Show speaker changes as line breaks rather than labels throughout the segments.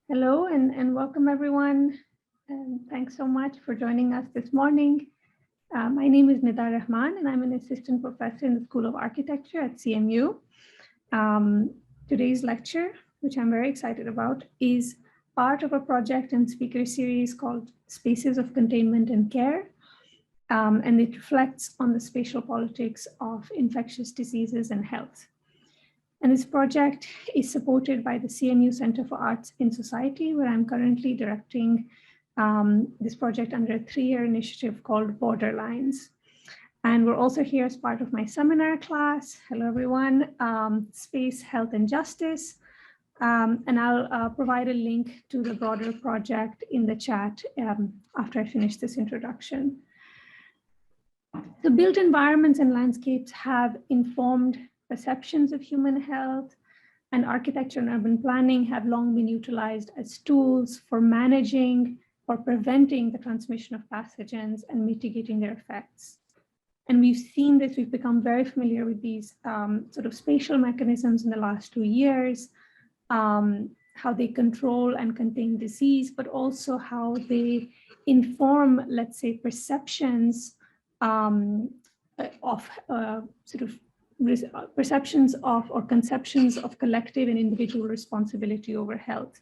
Hello and welcome everyone. Thanks so much for joining us this morning. My name is Nida Rahman and I'm an assistant professor in the School of Architecture at CMU. Today's lecture, which I'm very excited about, is part of a project and speaker series called Spaces of Containment and Care. And it reflects on the spatial politics of infectious diseases and health. And this project is supported by the CMU Center for Arts in Society, where I'm currently directing this project under a 3-year initiative called Borderlines. And we're also here as part of my seminar class. Hello, everyone. Space, Health, and Justice. And I'll provide a link to the broader project in the chat after I finish this introduction. The built environments and landscapes have informed perceptions of human health, and architecture and urban planning have long been utilized as tools for managing or preventing the transmission of pathogens and mitigating their effects. And we've seen this, we've become very familiar with these sort of spatial mechanisms in the last 2 years, how they control and contain disease, but also how they inform, let's say, perceptions of perceptions of or conceptions of collective and individual responsibility over health,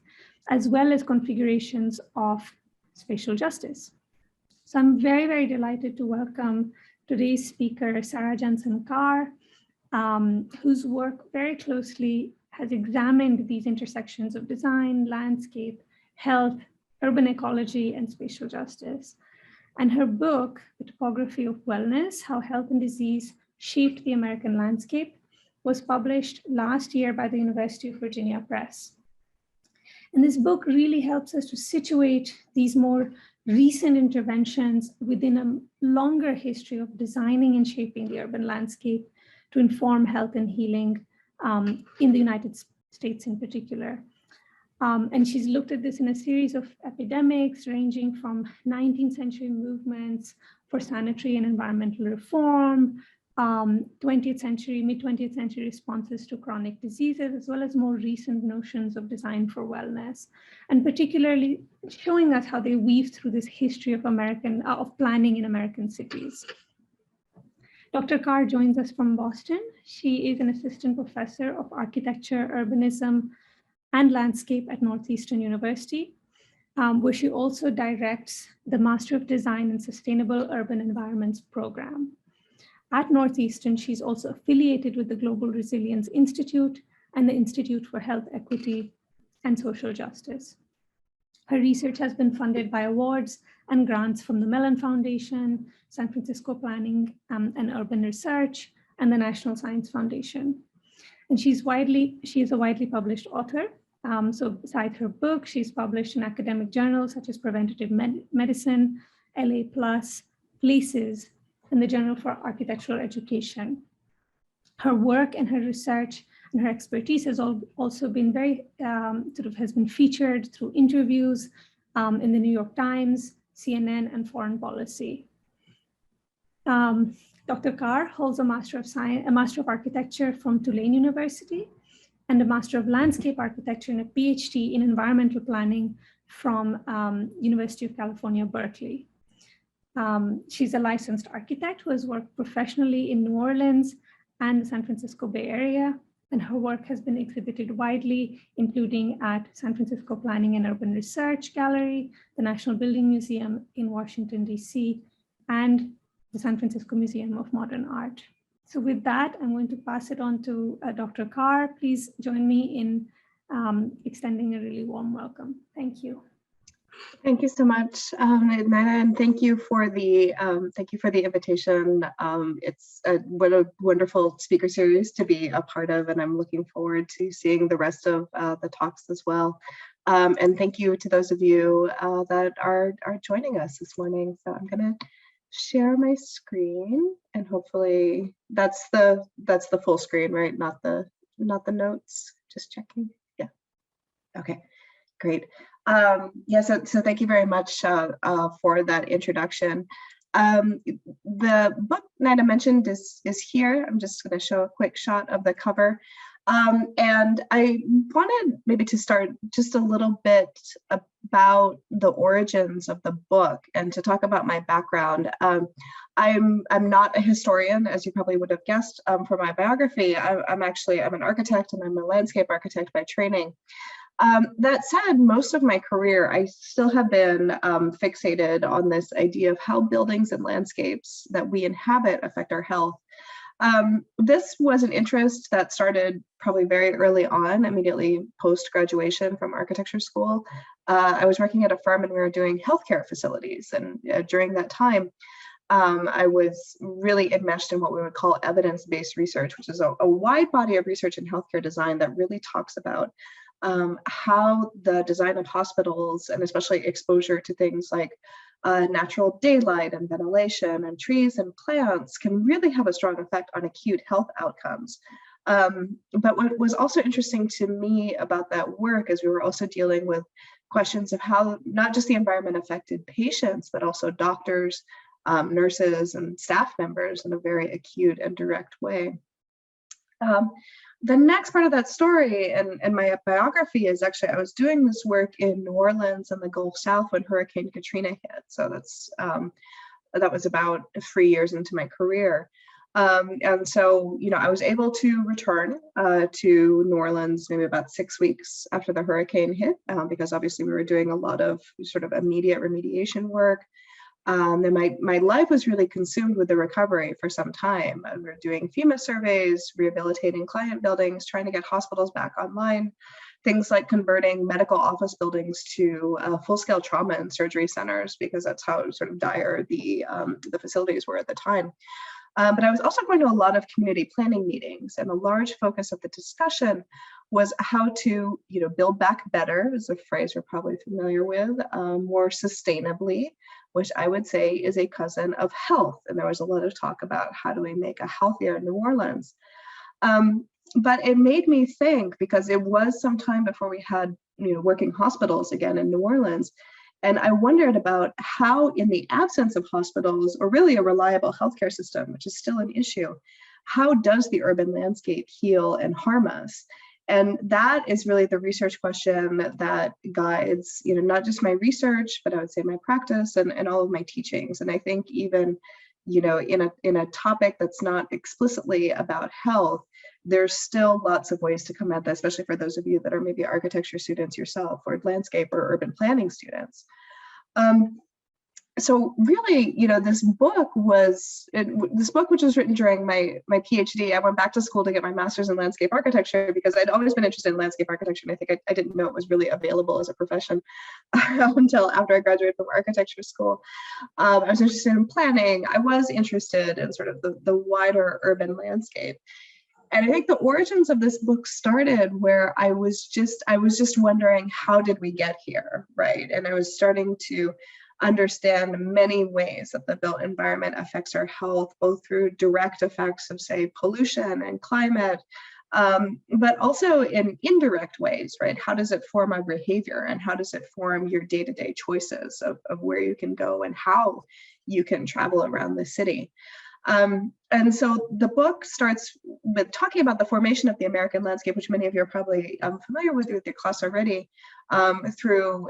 as well as configurations of spatial justice. So I'm very, very delighted to welcome today's speaker, Sara Jensen Carr, whose work very closely has examined these intersections of design, landscape, health, urban ecology, and spatial justice. And her book, The Topography of Wellness, How Health and Disease Shaped the American Landscape, was published last year by the University of Virginia Press. And this book really helps us to situate these more recent interventions within a longer history of designing and shaping the urban landscape to inform health and healing in the United States in particular. And she's looked at this in a series of epidemics ranging from 19th century movements for sanitary and environmental reform, 20th century, mid-20th century responses to chronic diseases, as well as more recent notions of design for wellness, and particularly showing us how they weave through this history of planning in American cities. Dr. Carr joins us from Boston. She is an assistant professor of architecture, urbanism, and landscape at Northeastern University, where she also directs the Master of Design and Sustainable Urban Environments program. At Northeastern, she's also affiliated with the Global Resilience Institute and the Institute for Health Equity and Social Justice. Her research has been funded by awards and grants from the Mellon Foundation, San Francisco Planning and Urban Research, and the National Science Foundation. And she is a widely published author. So besides her book, she's published in academic journals such as Preventative Medicine, LA+, Places, and the Journal for Architectural Education. Her work and her research and her expertise has also been very, has been featured through interviews in the New York Times, CNN, and Foreign Policy. Dr. Carr holds a Master of Architecture from Tulane University and a Master of Landscape Architecture and a PhD in Environmental Planning from University of California, Berkeley. She's a licensed architect who has worked professionally in New Orleans and the San Francisco Bay Area, and her work has been exhibited widely, including at San Francisco Planning and Urban Research Gallery, the National Building Museum in Washington, DC, and the San Francisco Museum of Modern Art. So with that, I'm going to pass it on to Dr. Carr. Please join me in extending a really warm welcome. Thank you.
Thank you so much, Nina, and thank you for the invitation. It's what a wonderful speaker series to be a part of, and I'm looking forward to seeing the rest of the talks as well. And thank you to those of you that are joining us this morning. So I'm going to share my screen, and hopefully that's the full screen, right? Not the notes. Just checking. Yeah. Okay. Great. So thank you very much for that introduction. The book Nina mentioned is here. I'm just going to show a quick shot of the cover. And I wanted maybe to start just a little bit about the origins of the book and to talk about my background. I'm not a historian, as you probably would have guessed from my biography. I'm an architect, and I'm a landscape architect by training. That said, most of my career, I still have been fixated on this idea of how buildings and landscapes that we inhabit affect our health. This was an interest that started probably very early on, immediately post-graduation from architecture school. I was working at a firm and we were doing healthcare facilities. And during that time, I was really enmeshed in what we would call evidence-based research, which is a wide body of research in healthcare design that really talks about how the design of hospitals, and especially exposure to things like natural daylight and ventilation and trees and plants, can really have a strong effect on acute health outcomes. But what was also interesting to me about that work is we were also dealing with questions of how not just the environment affected patients, but also doctors, nurses, and staff members in a very acute and direct way. The next part of that story and my biography is actually, I was doing this work in New Orleans and the Gulf South when Hurricane Katrina hit. So that was about 3 years into my career. And so, I was able to return to New Orleans maybe about 6 weeks after the hurricane hit, because obviously we were doing a lot of sort of immediate remediation work. And my life was really consumed with the recovery for some time. We were doing FEMA surveys, rehabilitating client buildings, trying to get hospitals back online, things like converting medical office buildings to full-scale trauma and surgery centers, because that's how sort of dire the facilities were at the time. But I was also going to a lot of community planning meetings, and a large focus of the discussion was how to, build back better, is a phrase you're probably familiar with, more sustainably, which I would say is a cousin of health. And there was a lot of talk about how do we make a healthier New Orleans. But it made me think, because it was some time before we had, working hospitals again in New Orleans. And I wondered about how, in the absence of hospitals, or really a reliable healthcare system, which is still an issue, how does the urban landscape heal and harm us? And that is really the research question that guides, not just my research, but I would say my practice and all of my teachings. And I think even, in a topic that's not explicitly about health, there's still lots of ways to come at that, especially for those of you that are maybe architecture students yourself, or landscape or urban planning students. So really, this book, which was written during my PhD. I went back to school to get my master's in landscape architecture because I'd always been interested in landscape architecture, and I think I didn't know it was really available as a profession until after I graduated from architecture school. I was interested in planning. I was interested in sort of the wider urban landscape. And I think the origins of this book started where I was just wondering, how did we get here, right? And I was starting to understand many ways that the built environment affects our health, both through direct effects of, say, pollution and climate, but also in indirect ways, right? How does it form our behavior, and how does it form your day-to-day choices of where you can go and how you can travel around the city? And so the book starts with talking about the formation of the American landscape, which many of you are probably familiar with your class already, through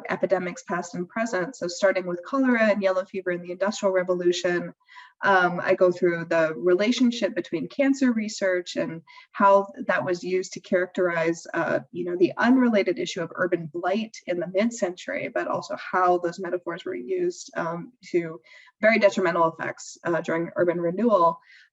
epidemics past and present. So starting with cholera and yellow fever in the Industrial Revolution, I go through the relationship between cancer research and how that was used to characterize, the unrelated issue of urban blight in the mid-century, but also how those metaphors were used to very detrimental effects during urban renewal.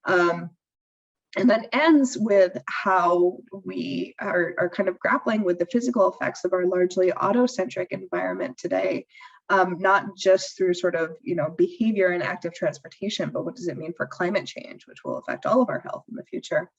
And then ends with how we are kind of grappling with the physical effects of our largely auto-centric environment today, not just through sort of, behavior and active transportation, but what does it mean for climate change, which will affect all of our health in the future.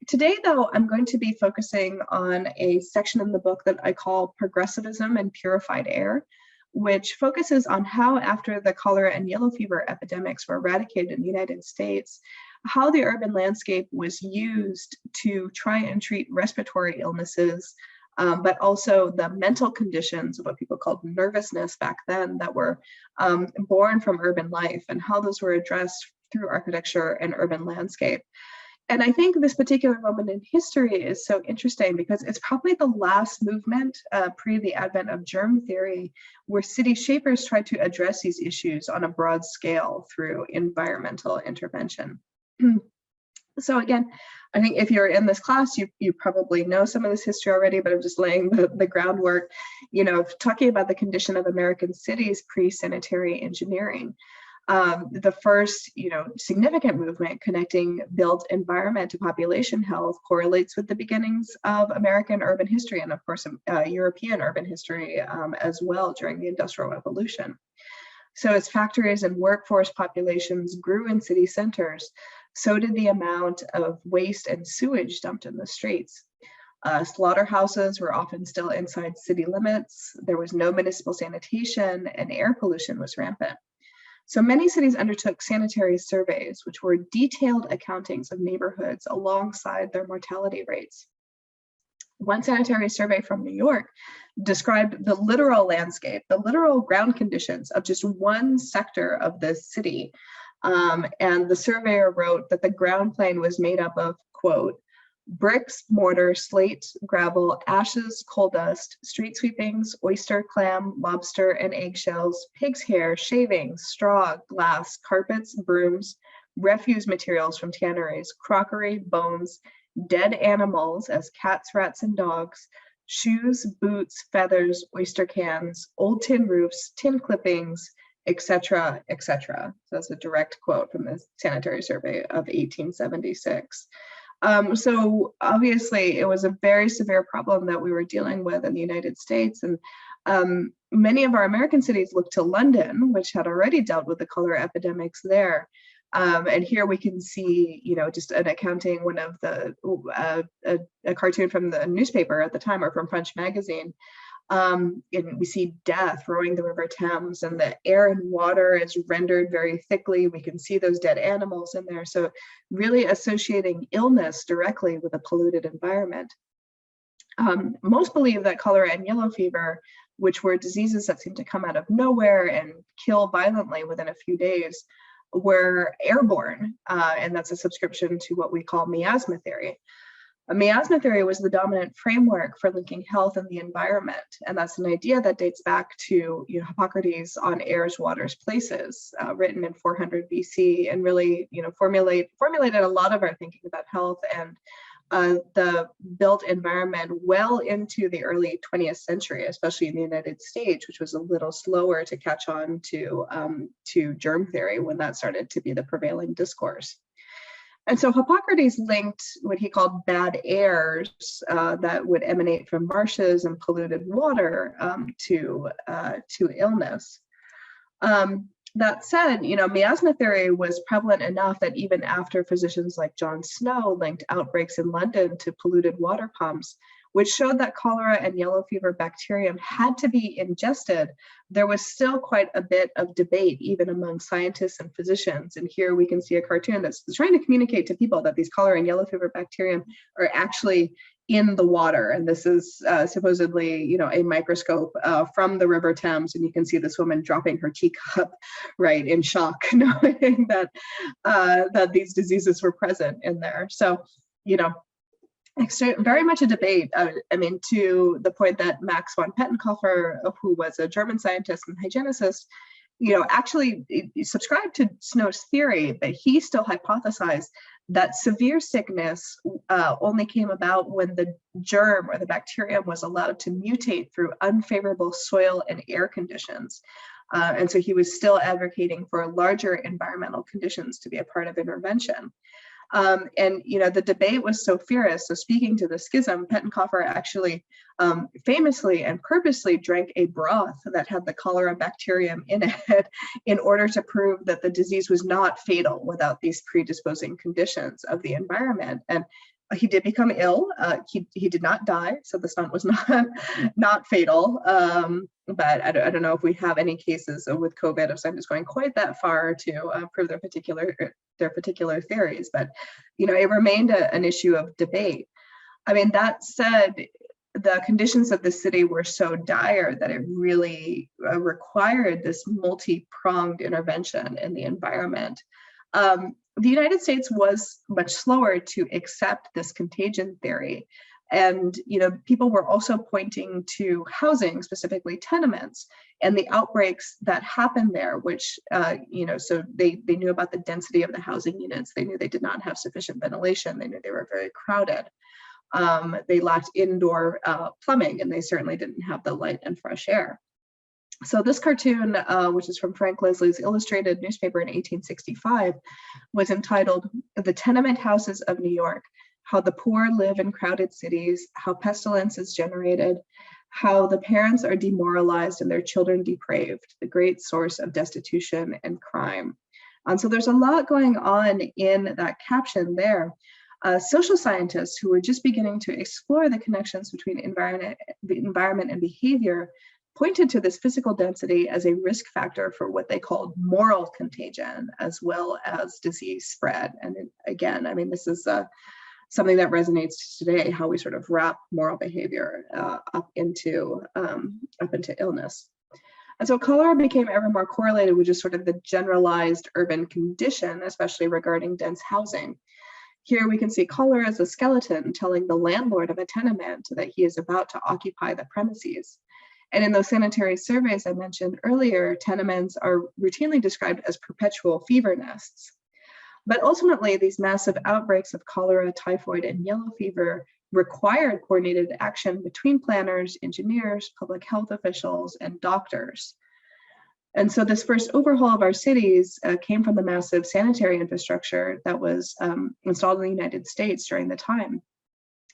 Today, though, I'm going to be focusing on a section in the book that I call Progressivism and Purified Air, which focuses on how, after the cholera and yellow fever epidemics were eradicated in the United States, how the urban landscape was used to try and treat respiratory illnesses, but also the mental conditions of what people called nervousness back then that were born from urban life, and how those were addressed through architecture and urban landscape. And I think this particular moment in history is so interesting because it's probably the last movement pre the advent of germ theory where city shapers tried to address these issues on a broad scale through environmental intervention. So again, I think if you're in this class, you probably know some of this history already, but I'm just laying the groundwork, talking about the condition of American cities pre-sanitary engineering. The first, significant movement connecting built environment to population health correlates with the beginnings of American urban history and, of course, European urban history as well during the Industrial Revolution. So as factories and workforce populations grew in city centers, so did the amount of waste and sewage dumped in the streets. Slaughterhouses were often still inside city limits. There was no municipal sanitation and air pollution was rampant. So many cities undertook sanitary surveys, which were detailed accountings of neighborhoods alongside their mortality rates. One sanitary survey from New York described the literal landscape, the literal ground conditions of just one sector of the city. And the surveyor wrote that the ground plane was made up of, quote, bricks, mortar, slate, gravel, ashes, coal dust, street sweepings, oyster, clam, lobster, and eggshells, pig's hair, shavings, straw, glass, carpets, brooms, refuse materials from tanneries, crockery, bones, dead animals as cats, rats, and dogs, shoes, boots, feathers, oyster cans, old tin roofs, tin clippings, etc., etc. So that's a direct quote from the sanitary survey of 1876. So obviously it was a very severe problem that we were dealing with in the United States. And many of our American cities looked to London, which had already dealt with the cholera epidemics there. And here we can see, just an accounting, one of the, a cartoon from the newspaper at the time or from French magazine. And we see death rowing the River Thames, and the air and water is rendered very thickly. We can see those dead animals in there. So really associating illness directly with a polluted environment. Most believe that cholera and yellow fever, which were diseases that seem to come out of nowhere and kill violently within a few days, were airborne. And that's a subscription to what we call miasma theory. Miasma theory was the dominant framework for linking health and the environment, and that's an idea that dates back to Hippocrates on airs, waters, places, written in 400 BC, and really formulated a lot of our thinking about health and the built environment well into the early 20th century, especially in the United States, which was a little slower to catch on to germ theory when that started to be the prevailing discourse. And so Hippocrates linked what he called bad airs that would emanate from marshes and polluted water to illness. That said, miasma theory was prevalent enough that even after physicians like John Snow linked outbreaks in London to polluted water pumps, which showed that cholera and yellow fever bacterium had to be ingested, there was still quite a bit of debate, even among scientists and physicians. And here we can see a cartoon that's trying to communicate to people that these cholera and yellow fever bacterium are actually in the water. And this is supposedly, a microscope from the River Thames. And you can see this woman dropping her teacup, right, in shock, knowing that, that these diseases were present in there. So, very much a debate. To the point that Max von Pettenkofer, who was a German scientist and hygienicist, actually subscribed to Snow's theory, but he still hypothesized that severe sickness only came about when the germ or the bacterium was allowed to mutate through unfavorable soil and air conditions. And so he was still advocating for larger environmental conditions to be a part of intervention. The debate was so fierce. So speaking to the schism, Pettenkofer actually famously and purposely drank a broth that had the cholera bacterium in it in order to prove that the disease was not fatal without these predisposing conditions of the environment. And he did become ill. He did not die, so the stunt was not fatal. But I don't know if we have any cases with COVID of scientists going quite that far to prove their particular theories. But it remained an issue of debate. That said, the conditions of the city were so dire that it really required this multi-pronged intervention in the environment. The United States was much slower to accept this contagion theory. And people were also pointing to housing, specifically tenements, and the outbreaks that happened there, which, so they knew about the density of the housing units. They knew they did not have sufficient ventilation. They knew they were very crowded. They lacked indoor plumbing, and they certainly didn't have the light and fresh air. So this cartoon, which is from Frank Leslie's illustrated newspaper in 1865, was entitled "The Tenement Houses of New York: How the Poor Live in Crowded Cities, How Pestilence is Generated, How the Parents Are Demoralized and Their Children Depraved, the Great Source of Destitution and Crime." So there's a lot going on in that caption there. Social scientists who were just beginning to explore the connections between environment and behavior pointed to this physical density as a risk factor for what they called moral contagion, as well as disease spread. And again, I mean, this is something that resonates today, how we sort of wrap moral behavior up into illness. And so cholera became ever more correlated with just sort of the generalized urban condition, especially regarding dense housing. Here we can see cholera as a skeleton telling the landlord of a tenement that he is about to occupy the premises. And in those sanitary surveys I mentioned earlier, tenements are routinely described as perpetual fever nests. But ultimately, these massive outbreaks of cholera, typhoid, and yellow fever required coordinated action between planners, engineers, public health officials, and doctors. And so this first overhaul of our cities came from the massive sanitary infrastructure that was installed in the United States during the time.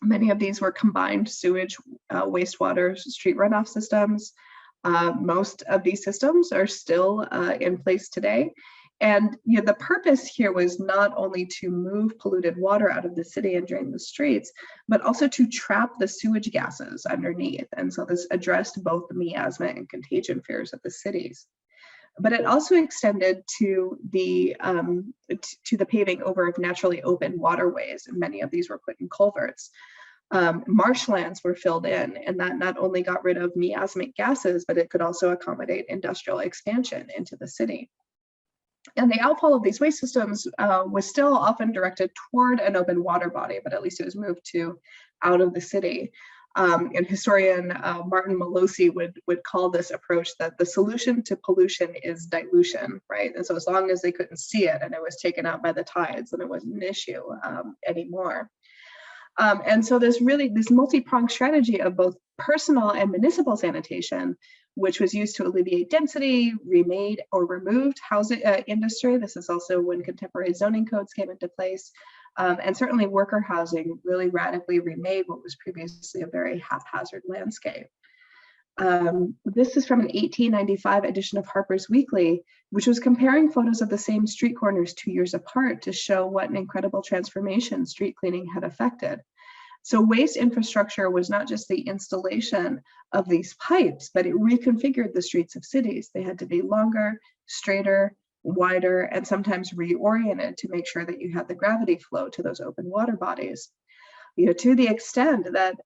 Many of these were combined sewage, wastewater, street runoff systems. Most of these systems are still in place today. And the purpose here was not only to move polluted water out of the city and drain the streets, but also to trap the sewage gases underneath. And so this addressed both the miasma and contagion fears of the cities. But it also extended to the paving over of naturally open waterways, and many of these were put in culverts. Marshlands were filled in, and that not only got rid of miasmic gases, but it could also accommodate industrial expansion into the city. And the outfall of these waste systems was still often directed toward an open water body, but at least it was moved out of the city. And historian Martin Malosi would call this approach that the solution to pollution is dilution, right? And so as long as they couldn't see it and it was taken out by the tides, then it wasn't an issue anymore. And so this multi-pronged strategy of both personal and municipal sanitation, which was used to alleviate density, remade or removed housing industry. This is also when contemporary zoning codes came into place. And certainly worker housing really radically remade what was previously a very haphazard landscape. This is from an 1895 edition of Harper's Weekly, which was comparing photos of the same street corners 2 years apart to show what an incredible transformation street cleaning had affected. So waste infrastructure was not just the installation of these pipes, but it reconfigured the streets of cities. They had to be longer, straighter, wider, and sometimes reoriented to make sure that you had the gravity flow to those open water bodies. To the extent that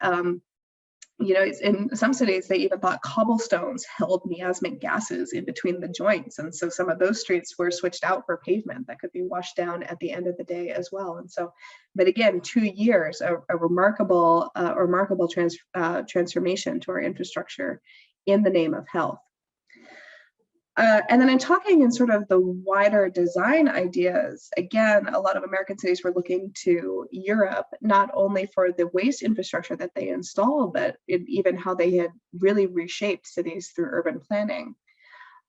in some cities, they even thought cobblestones held miasmic gases in between the joints. And so some of those streets were switched out for pavement that could be washed down at the end of the day as well. And so, but again, 2 years, a remarkable transformation to our infrastructure in the name of health. And then in talking in sort of the wider design ideas, again, a lot of American cities were looking to Europe, not only for the waste infrastructure that they installed, but even how they had really reshaped cities through urban planning.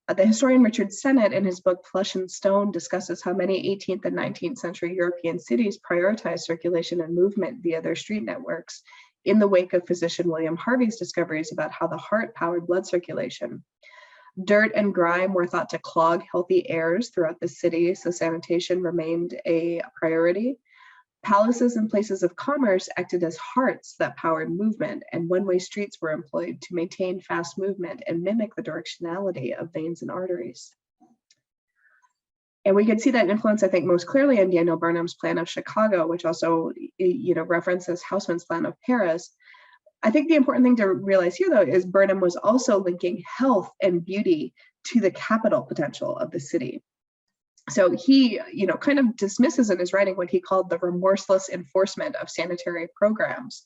The historian Richard Sennett, in his book Flesh and Stone, discusses how many 18th and 19th century European cities prioritized circulation and movement via their street networks in the wake of physician William Harvey's discoveries about how the heart powered blood circulation. Dirt and grime were thought to clog healthy airs throughout the city, so sanitation remained a priority. Palaces and places of commerce acted as hearts that powered movement, and one-way streets were employed to maintain fast movement and mimic the directionality of veins and arteries. And we can see that influence, I think, most clearly in Daniel Burnham's plan of Chicago, which also, references Haussmann's plan of Paris. I think the important thing to realize here, though, is Burnham was also linking health and beauty to the capital potential of the city. So he, kind of dismisses in his writing what he called the remorseless enforcement of sanitary programs.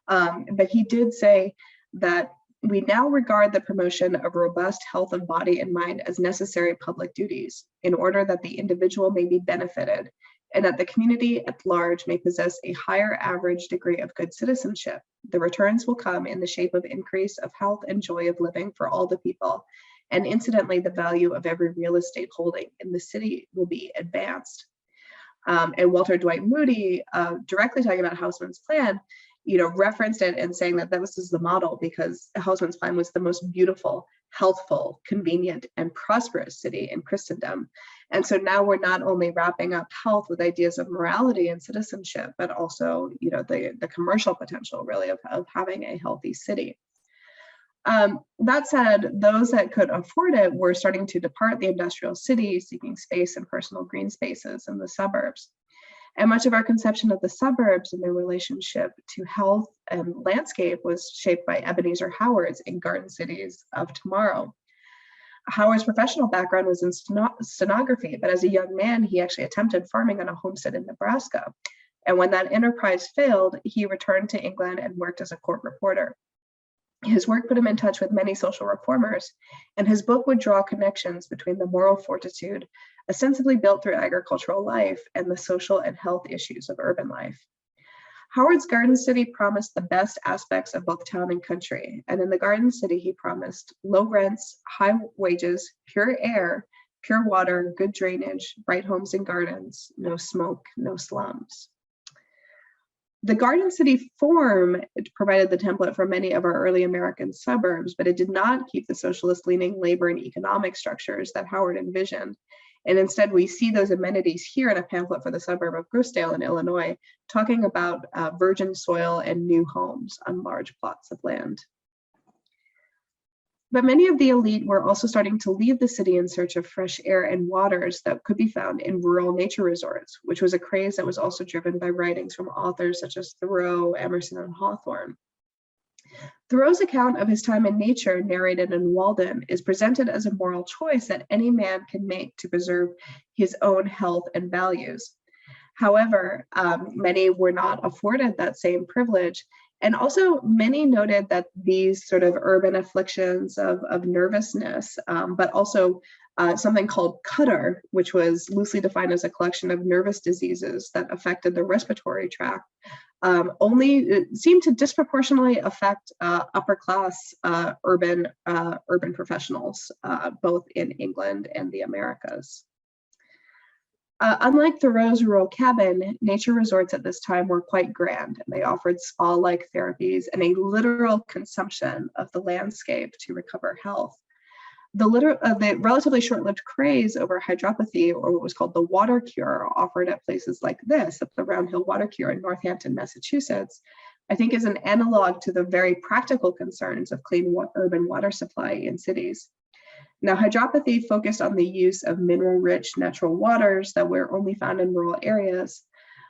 But he did say that we now regard the promotion of robust health of body and mind as necessary public duties in order that the individual may be benefited and that the community at large may possess a higher average degree of good citizenship. The returns will come in the shape of increase of health and joy of living for all the people, and incidentally, the value of every real estate holding in the city will be advanced. And Walter Dwight Moody, directly talking about Houseman's Plan, referenced it and saying that this is the model because Houseman's Plan was the most beautiful, healthful, convenient, and prosperous city in Christendom. And so now we're not only wrapping up health with ideas of morality and citizenship, but also, the commercial potential really of having a healthy city. That said, those that could afford it were starting to depart the industrial city, seeking space and personal green spaces in the suburbs. And much of our conception of the suburbs and their relationship to health and landscape was shaped by Ebenezer Howard's in Garden Cities of Tomorrow. Howard's professional background was in stenography, but as a young man, he actually attempted farming on a homestead in Nebraska. And when that enterprise failed, he returned to England and worked as a court reporter. His work put him in touch with many social reformers, and his book would draw connections between the moral fortitude ostensibly built through agricultural life and the social and health issues of urban life. Howard's Garden City promised the best aspects of both town and country, and in the Garden City, he promised low rents, high wages, pure air, pure water, good drainage, bright homes and gardens, no smoke, no slums. The Garden City form provided the template for many of our early American suburbs, but it did not keep the socialist-leaning labor and economic structures that Howard envisioned. And instead, we see those amenities here in a pamphlet for the suburb of Grousdale in Illinois, talking about virgin soil and new homes on large plots of land. But many of the elite were also starting to leave the city in search of fresh air and waters that could be found in rural nature resorts, which was a craze that was also driven by writings from authors such as Thoreau, Emerson, and Hawthorne. Thoreau's account of his time in nature, narrated in Walden, is presented as a moral choice that any man can make to preserve his own health and values. However, many were not afforded that same privilege. And also many noted that these sort of urban afflictions of nervousness, but also something called Cholera, which was loosely defined as a collection of nervous diseases that affected the respiratory tract, only seemed to disproportionately affect upper class urban professionals, both in England and the Americas. Unlike Thoreau's rural cabin, nature resorts at this time were quite grand, and they offered spa-like therapies and a literal consumption of the landscape to recover health. The relatively short-lived craze over hydropathy, or what was called the water cure, offered at places like this, at the Round Hill Water Cure in Northampton, Massachusetts, I think is an analog to the very practical concerns of clean urban water supply in cities. Now, hydropathy focused on the use of mineral-rich natural waters that were only found in rural areas.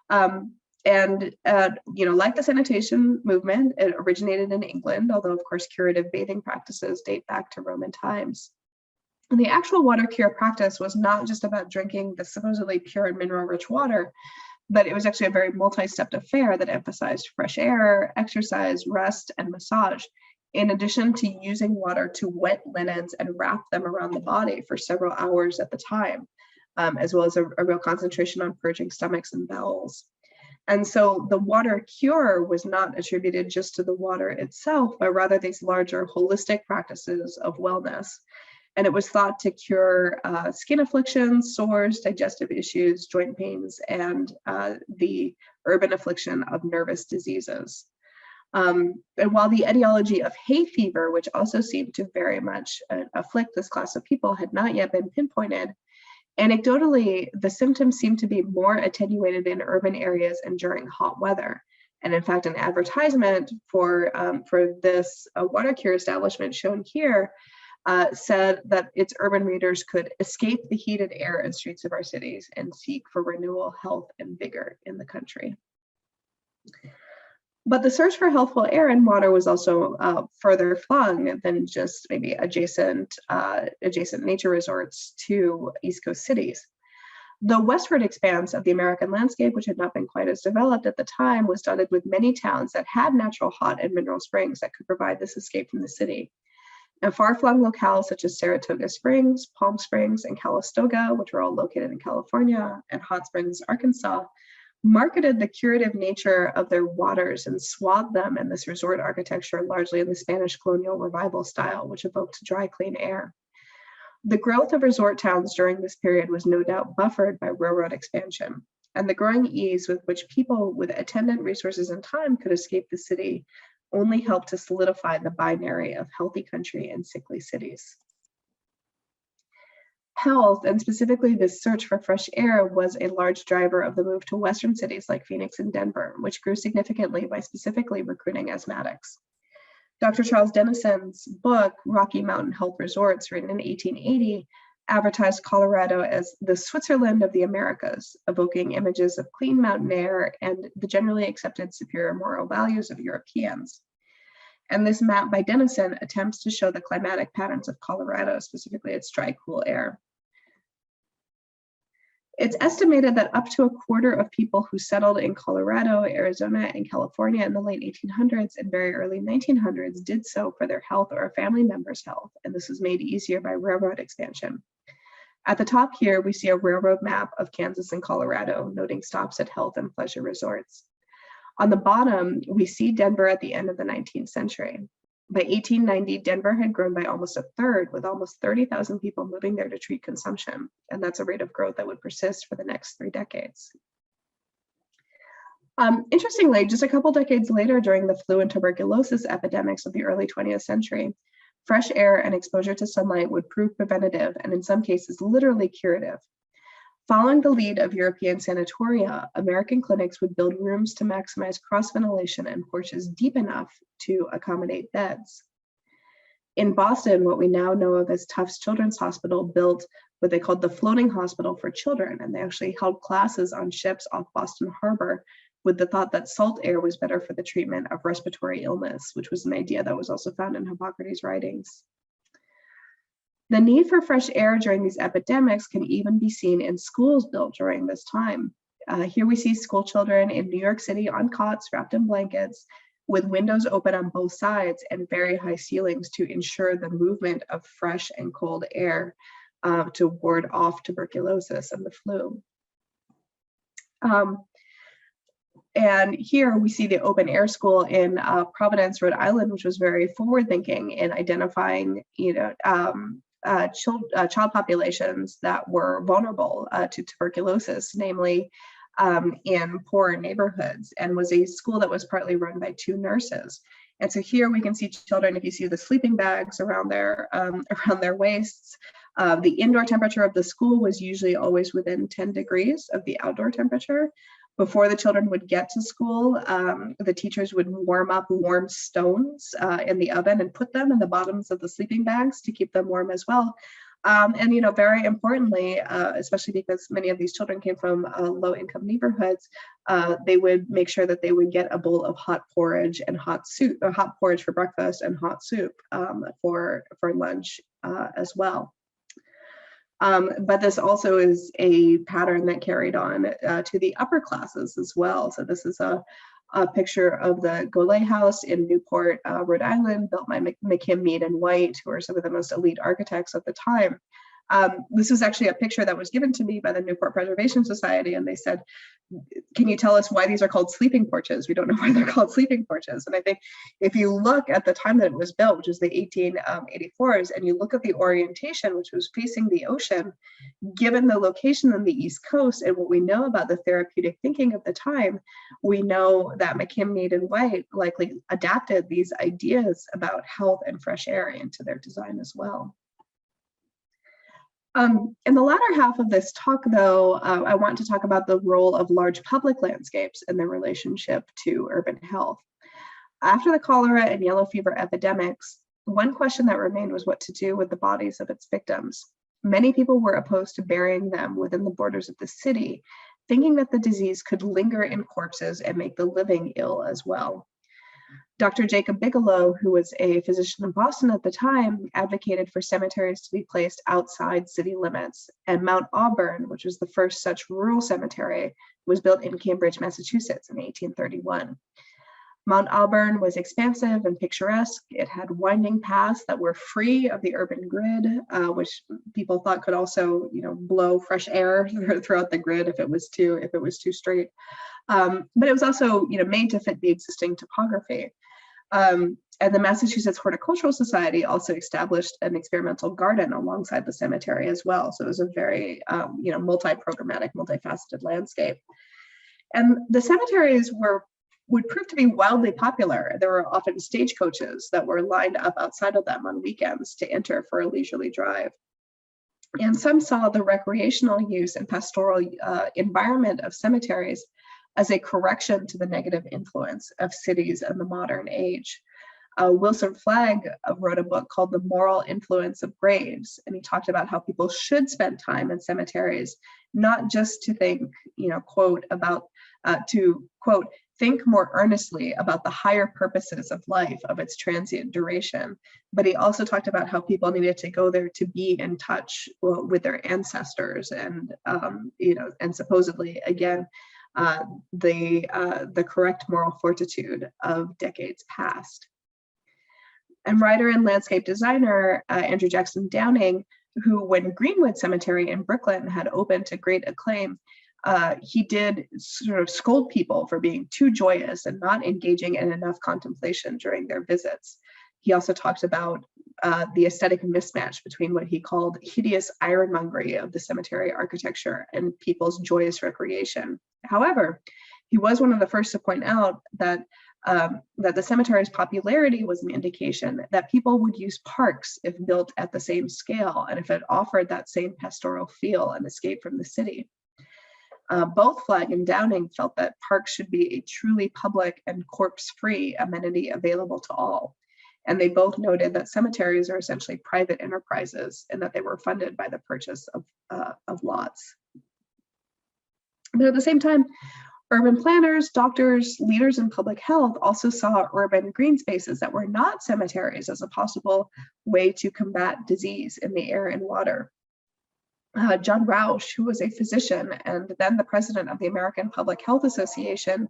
Like the sanitation movement, it originated in England, although of course curative bathing practices date back to Roman times. And the actual water cure practice was not just about drinking the supposedly pure and mineral-rich water, but it was actually a very multi-stepped affair that emphasized fresh air, exercise, rest, and massage, in addition to using water to wet linens and wrap them around the body for several hours at the time, as well as a real concentration on purging stomachs and bowels. And so the water cure was not attributed just to the water itself, but rather these larger holistic practices of wellness. And it was thought to cure skin afflictions, sores, digestive issues, joint pains, and the urban affliction of nervous diseases. And while the etiology of hay fever, which also seemed to very much afflict this class of people, had not yet been pinpointed, anecdotally, the symptoms seemed to be more attenuated in urban areas and during hot weather. And in fact, an advertisement for this water cure establishment shown here said that its urban readers could escape the heated air and streets of our cities and seek for renewal, health, and vigor in the country. But the search for healthful air and water was also further flung than just maybe adjacent nature resorts to East Coast cities. The westward expanse of the American landscape, which had not been quite as developed at the time, was dotted with many towns that had natural hot and mineral springs that could provide this escape from the city. And far-flung locales such as Saratoga Springs, Palm Springs, and Calistoga, which were all located in California, and Hot Springs, Arkansas, marketed the curative nature of their waters and swathed them in this resort architecture, largely in the Spanish colonial revival style, which evoked dry, clean air. The growth of resort towns during this period was no doubt buffered by railroad expansion, and the growing ease with which people with attendant resources and time could escape the city only helped to solidify the binary of healthy country and sickly cities. Health, and specifically this search for fresh air, was a large driver of the move to Western cities like Phoenix and Denver, which grew significantly by specifically recruiting asthmatics. Dr. Charles Dennison's book, Rocky Mountain Health Resorts, written in 1880, advertised Colorado as the Switzerland of the Americas, evoking images of clean mountain air and the generally accepted superior moral values of Europeans. And this map by Dennison attempts to show the climatic patterns of Colorado, specifically its dry, cool air. It's estimated that up to a quarter of people who settled in Colorado, Arizona, and California in the late 1800s and very early 1900s did so for their health or a family member's health, and this was made easier by railroad expansion. At the top here, we see a railroad map of Kansas and Colorado, noting stops at health and pleasure resorts. On the bottom, we see Denver at the end of the 19th century. By 1890, Denver had grown by almost a third, with almost 30,000 people moving there to treat consumption, and that's a rate of growth that would persist for the next 3 decades. Interestingly, just a couple decades later, during the flu and tuberculosis epidemics of the early 20th century, fresh air and exposure to sunlight would prove preventative and in some cases literally curative. Following the lead of European sanatoria, American clinics would build rooms to maximize cross-ventilation and porches deep enough to accommodate beds. In Boston, what we now know of as Tufts Children's Hospital built what they called the floating hospital for children, and they actually held classes on ships off Boston Harbor with the thought that salt air was better for the treatment of respiratory illness, which was an idea that was also found in Hippocrates' writings. The need for fresh air during these epidemics can even be seen in schools built during this time. Here we see school children in New York City on cots wrapped in blankets with windows open on both sides and very high ceilings to ensure the movement of fresh and cold air to ward off tuberculosis and the flu. And here we see the open air school in Providence, Rhode Island, which was very forward thinking in identifying, child populations that were vulnerable to tuberculosis, namely in poorer neighborhoods, and was a school that was partly run by 2 nurses. And so here we can see children, if you see the sleeping bags around their waists. The indoor temperature of the school was usually always within 10 degrees of the outdoor temperature. Before the children would get to school, the teachers would warm up warm stones in the oven and put them in the bottoms of the sleeping bags to keep them warm as well. And very importantly, especially because many of these children came from low-income neighborhoods, they would make sure that they would get a bowl of hot porridge and hot soup, or hot porridge for breakfast and hot soup for lunch as well. But this also is a pattern that carried on to the upper classes as well. So this is a picture of the Gole House in Newport, Rhode Island, built by McKim, Mead, and White, who are some of the most elite architects of the time. This was actually a picture that was given to me by the Newport Preservation Society, and they said, can you tell us why these are called sleeping porches? We don't know why they're called sleeping porches. And I think if you look at the time that it was built, which was the 1884s, and you look at the orientation, which was facing the ocean, given the location on the East Coast and what we know about the therapeutic thinking of the time, we know that McKim, Mead, and White likely adapted these ideas about health and fresh air into their design as well. In the latter half of this talk, though, I want to talk about the role of large public landscapes in their relationship to urban health. After the cholera and yellow fever epidemics, one question that remained was what to do with the bodies of its victims. Many people were opposed to burying them within the borders of the city, thinking that the disease could linger in corpses and make the living ill as well. Dr. Jacob Bigelow, who was a physician in Boston at the time, advocated for cemeteries to be placed outside city limits. And Mount Auburn, which was the first such rural cemetery, was built in Cambridge, Massachusetts in 1831. Mount Auburn was expansive and picturesque. It had winding paths that were free of the urban grid, which people thought could also, blow fresh air throughout the grid if it was too straight. But it was also, made to fit the existing topography. And the Massachusetts Horticultural Society also established an experimental garden alongside the cemetery as well. So it was a very, multi-programmatic, multifaceted landscape. And the cemeteries would prove to be wildly popular. There were often stagecoaches that were lined up outside of them on weekends to enter for a leisurely drive. And some saw the recreational use and pastoral environment of cemeteries as a correction to the negative influence of cities in the modern age. Wilson Flagg wrote a book called The Moral Influence of Graves, and he talked about how people should spend time in cemeteries, not just to think, quote, think more earnestly about the higher purposes of life, of its transient duration. But he also talked about how people needed to go there to be in touch with their ancestors and, and supposedly, again, the correct moral fortitude of decades past. And writer and landscape designer Andrew Jackson Downing, who when Greenwood Cemetery in Brooklyn had opened to great acclaim, he did sort of scold people for being too joyous and not engaging in enough contemplation during their visits. He also talked about the aesthetic mismatch between what he called hideous ironmongery of the cemetery architecture and people's joyous recreation. However, he was one of the first to point out that the cemetery's popularity was an indication that people would use parks if built at the same scale and if it offered that same pastoral feel and escape from the city. Both Flagg and Downing felt that parks should be a truly public and corpse-free amenity available to all. And they both noted that cemeteries are essentially private enterprises and that they were funded by the purchase of lots. But at the same time, urban planners, doctors, leaders in public health also saw urban green spaces that were not cemeteries as a possible way to combat disease in the air and water. John Rausch, who was a physician and then the president of the American Public Health Association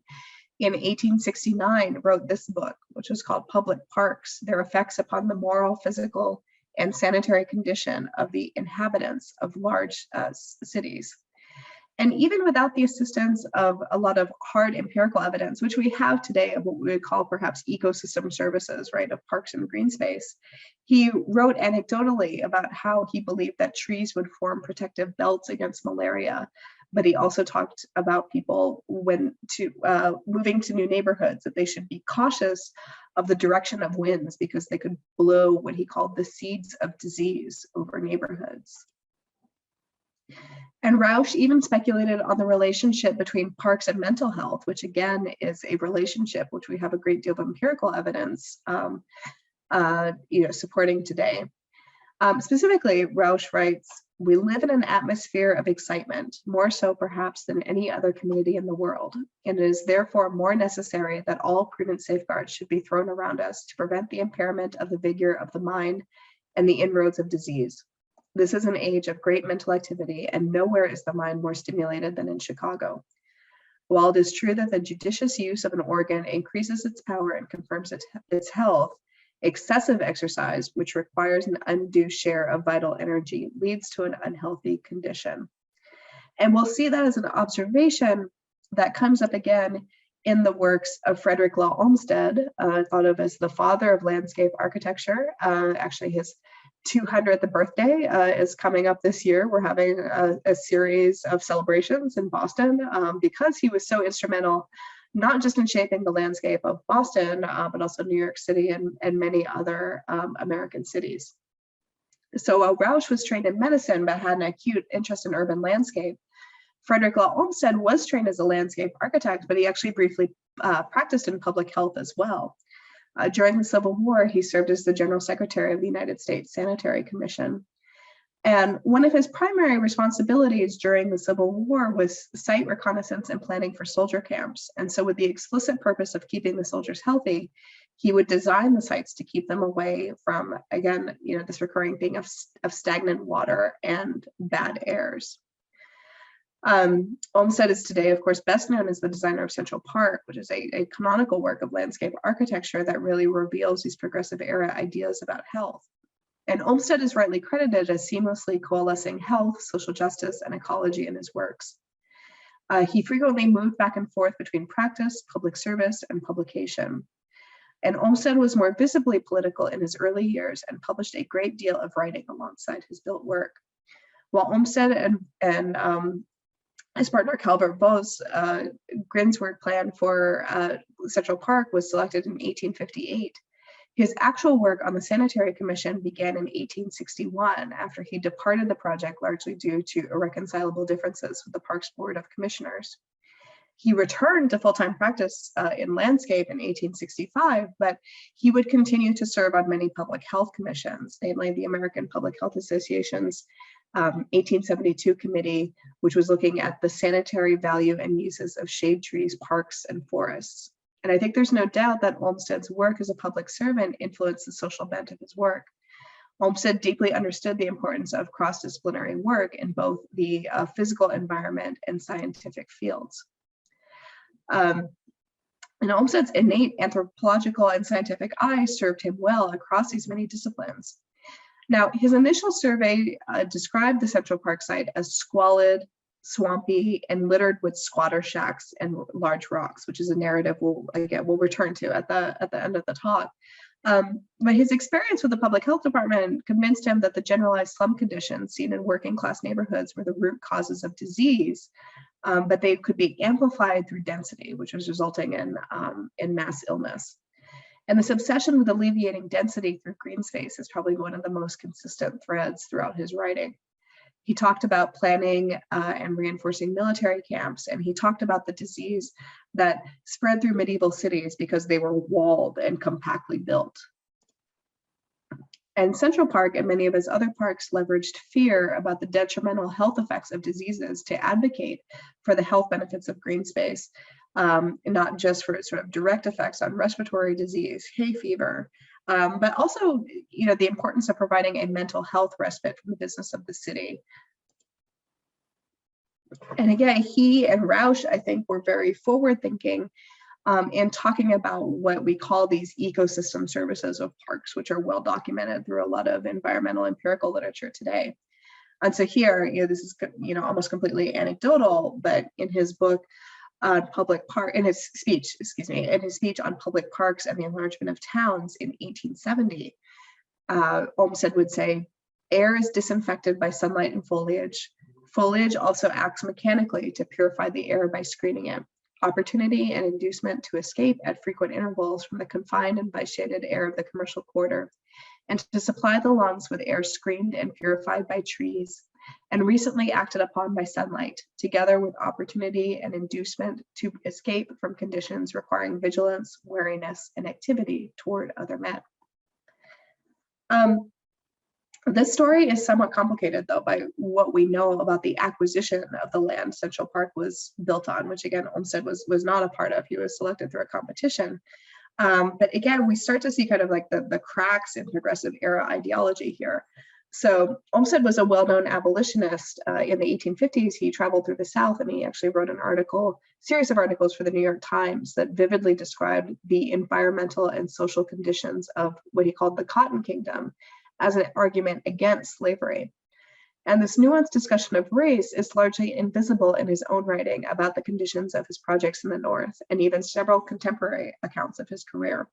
in 1869, wrote this book, which was called Public Parks, Their Effects Upon the Moral, Physical, and Sanitary Condition of the Inhabitants of Large Cities. And even without the assistance of a lot of hard empirical evidence, which we have today of what we would call perhaps ecosystem services, right, of parks and green space, he wrote anecdotally about how he believed that trees would form protective belts against malaria. But he also talked about people when moving to new neighborhoods, that they should be cautious of the direction of winds because they could blow what he called the seeds of disease over neighborhoods. And Rausch even speculated on the relationship between parks and mental health, which again is a relationship which we have a great deal of empirical evidence supporting today. Specifically, Rausch writes, "We live in an atmosphere of excitement, more so perhaps than any other community in the world, and it is therefore more necessary that all prudent safeguards should be thrown around us to prevent the impairment of the vigor of the mind and the inroads of disease. This is an age of great mental activity, and nowhere is the mind more stimulated than in Chicago. While it is true that the judicious use of an organ increases its power and confirms its health, excessive exercise, which requires an undue share of vital energy, leads to an unhealthy condition." And we'll see that as an observation that comes up again in the works of Frederick Law Olmsted, thought of as the father of landscape architecture. Actually, his 200th birthday is coming up this year. We're having a series of celebrations in Boston because he was so instrumental, not just in shaping the landscape of Boston, but also New York City and many other American cities. So while Rausch was trained in medicine but had an acute interest in urban landscape, Frederick Law Olmsted was trained as a landscape architect, but he actually briefly practiced in public health as well. During the Civil War, he served as the General Secretary of the United States Sanitary Commission. And one of his primary responsibilities during the Civil War was site reconnaissance and planning for soldier camps. And so with the explicit purpose of keeping the soldiers healthy, He would design the sites to keep them away from, again, this recurring thing of stagnant water and bad airs. Olmsted is today, of course, best known as the designer of Central Park, which is a canonical work of landscape architecture that really reveals these progressive era ideas about health. And Olmsted is rightly credited as seamlessly coalescing health, social justice, and ecology in his works. He frequently moved back and forth between practice, public service, and publication. And Olmsted was more visibly political in his early years and published a great deal of writing alongside his built work. While Olmsted and his partner Calvert Vos, Grindsward plan for Central Park was selected in 1858. His actual work on the Sanitary Commission began in 1861 after he departed the project largely due to irreconcilable differences with the Parks Board of Commissioners. He returned to full-time practice in landscape in 1865, but he would continue to serve on many public health commissions, namely the American Public Health Association's 1872 committee, which was looking at the sanitary value and uses of shade trees, parks, and forests. And I think there's no doubt that Olmsted's work as a public servant influenced the social bent of his work. Olmsted deeply understood the importance of cross-disciplinary work in both the physical environment and scientific fields. And Olmsted's innate anthropological and scientific eye served him well across these many disciplines. Now, his initial survey described the Central Park site as squalid, swampy, and littered with squatter shacks and large rocks, which is a narrative we'll return to at the end of the talk. But his experience with the public health department convinced him that the generalized slum conditions seen in working class neighborhoods were the root causes of disease, but they could be amplified through density, which was resulting in mass illness. And this obsession with alleviating density through green space is probably one of the most consistent threads throughout his writing. He talked about planning and reinforcing military camps, and he talked about the disease that spread through medieval cities because they were walled and compactly built. And Central Park and many of his other parks leveraged fear about the detrimental health effects of diseases to advocate for the health benefits of green space, not just for sort of direct effects on respiratory disease, hay fever, but also, the importance of providing a mental health respite from the business of the city. And again, he and Rausch, I think, were very forward-thinking in talking about what we call these ecosystem services of parks, which are well documented through a lot of environmental empirical literature today. And so here, this is, almost completely anecdotal, but in his book, in his speech on public parks and the enlargement of towns in 1870, Olmsted would say, air is disinfected by sunlight and foliage. Foliage also acts mechanically to purify the air by screening it. Opportunity and inducement to escape at frequent intervals from the confined and vitiated air of the commercial quarter, and to supply the lungs with air screened and purified by trees, and recently acted upon by sunlight, together with opportunity and inducement to escape from conditions requiring vigilance, wariness, and activity toward other men. This story is somewhat complicated, though, by what we know about the acquisition of the land Central Park was built on, which again, Olmsted was not a part of. He was selected through a competition. But again, we start to see kind of like the cracks in progressive era ideology here. So Olmsted was a well-known abolitionist. In the 1850s, he traveled through the South, and he actually wrote an series of articles for the New York Times that vividly described the environmental and social conditions of what he called the Cotton Kingdom as an argument against slavery. And this nuanced discussion of race is largely invisible in his own writing about the conditions of his projects in the North, and even several contemporary accounts of his career.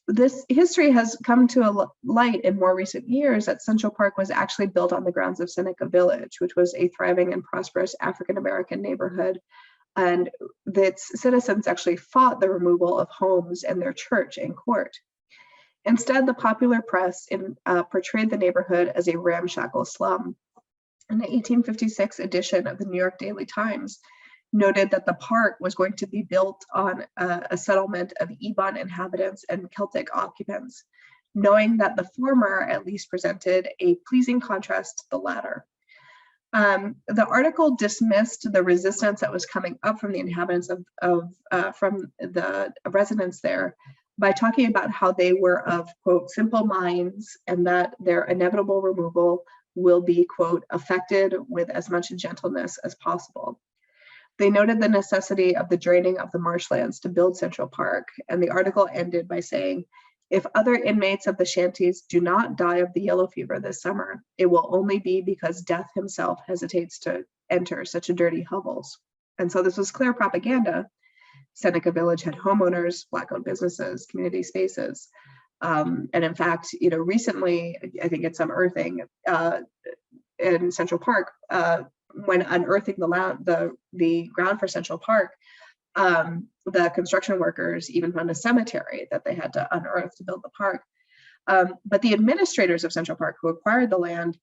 This history has come to light in more recent years that Central Park was actually built on the grounds of Seneca Village, which was a thriving and prosperous African-American neighborhood. And its citizens actually fought the removal of homes and their church in court. Instead, the popular press portrayed the neighborhood as a ramshackle slum. And the 1856 edition of the New York Daily Times noted that the park was going to be built on a settlement of Ebon inhabitants and Celtic occupants, knowing that the former at least presented a pleasing contrast to the latter. The article dismissed the resistance that was coming up from the inhabitants from the residents there by talking about how they were of, quote, simple minds, and that their inevitable removal will be, quote, effected with as much gentleness as possible. They noted the necessity of the draining of the marshlands to build Central Park, and the article ended by saying, if other inmates of the shanties do not die of the yellow fever this summer, it will only be because Death himself hesitates to enter such a dirty hovels. And so this was clear propaganda. Seneca Village had homeowners, Black-owned businesses, community spaces. And in fact, recently, I think it's some earthing in Central Park, when unearthing the ground for Central Park, the construction workers even found a cemetery that they had to unearth to build the park. But the administrators of Central Park who acquired the land,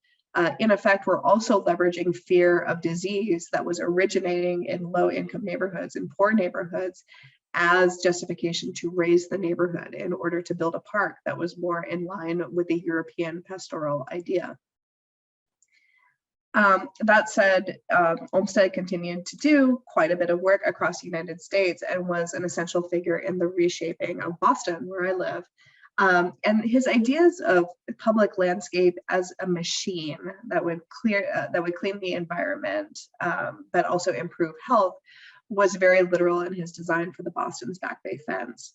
in effect, were also leveraging fear of disease that was originating in low-income neighborhoods and poor neighborhoods as justification to raise the neighborhood in order to build a park that was more in line with the European pastoral idea. That said, Olmsted continued to do quite a bit of work across the United States and was an essential figure in the reshaping of Boston, where I live. And his ideas of public landscape as a machine that would clean the environment, but also improve health, was very literal in his design for the Boston's Back Bay fence.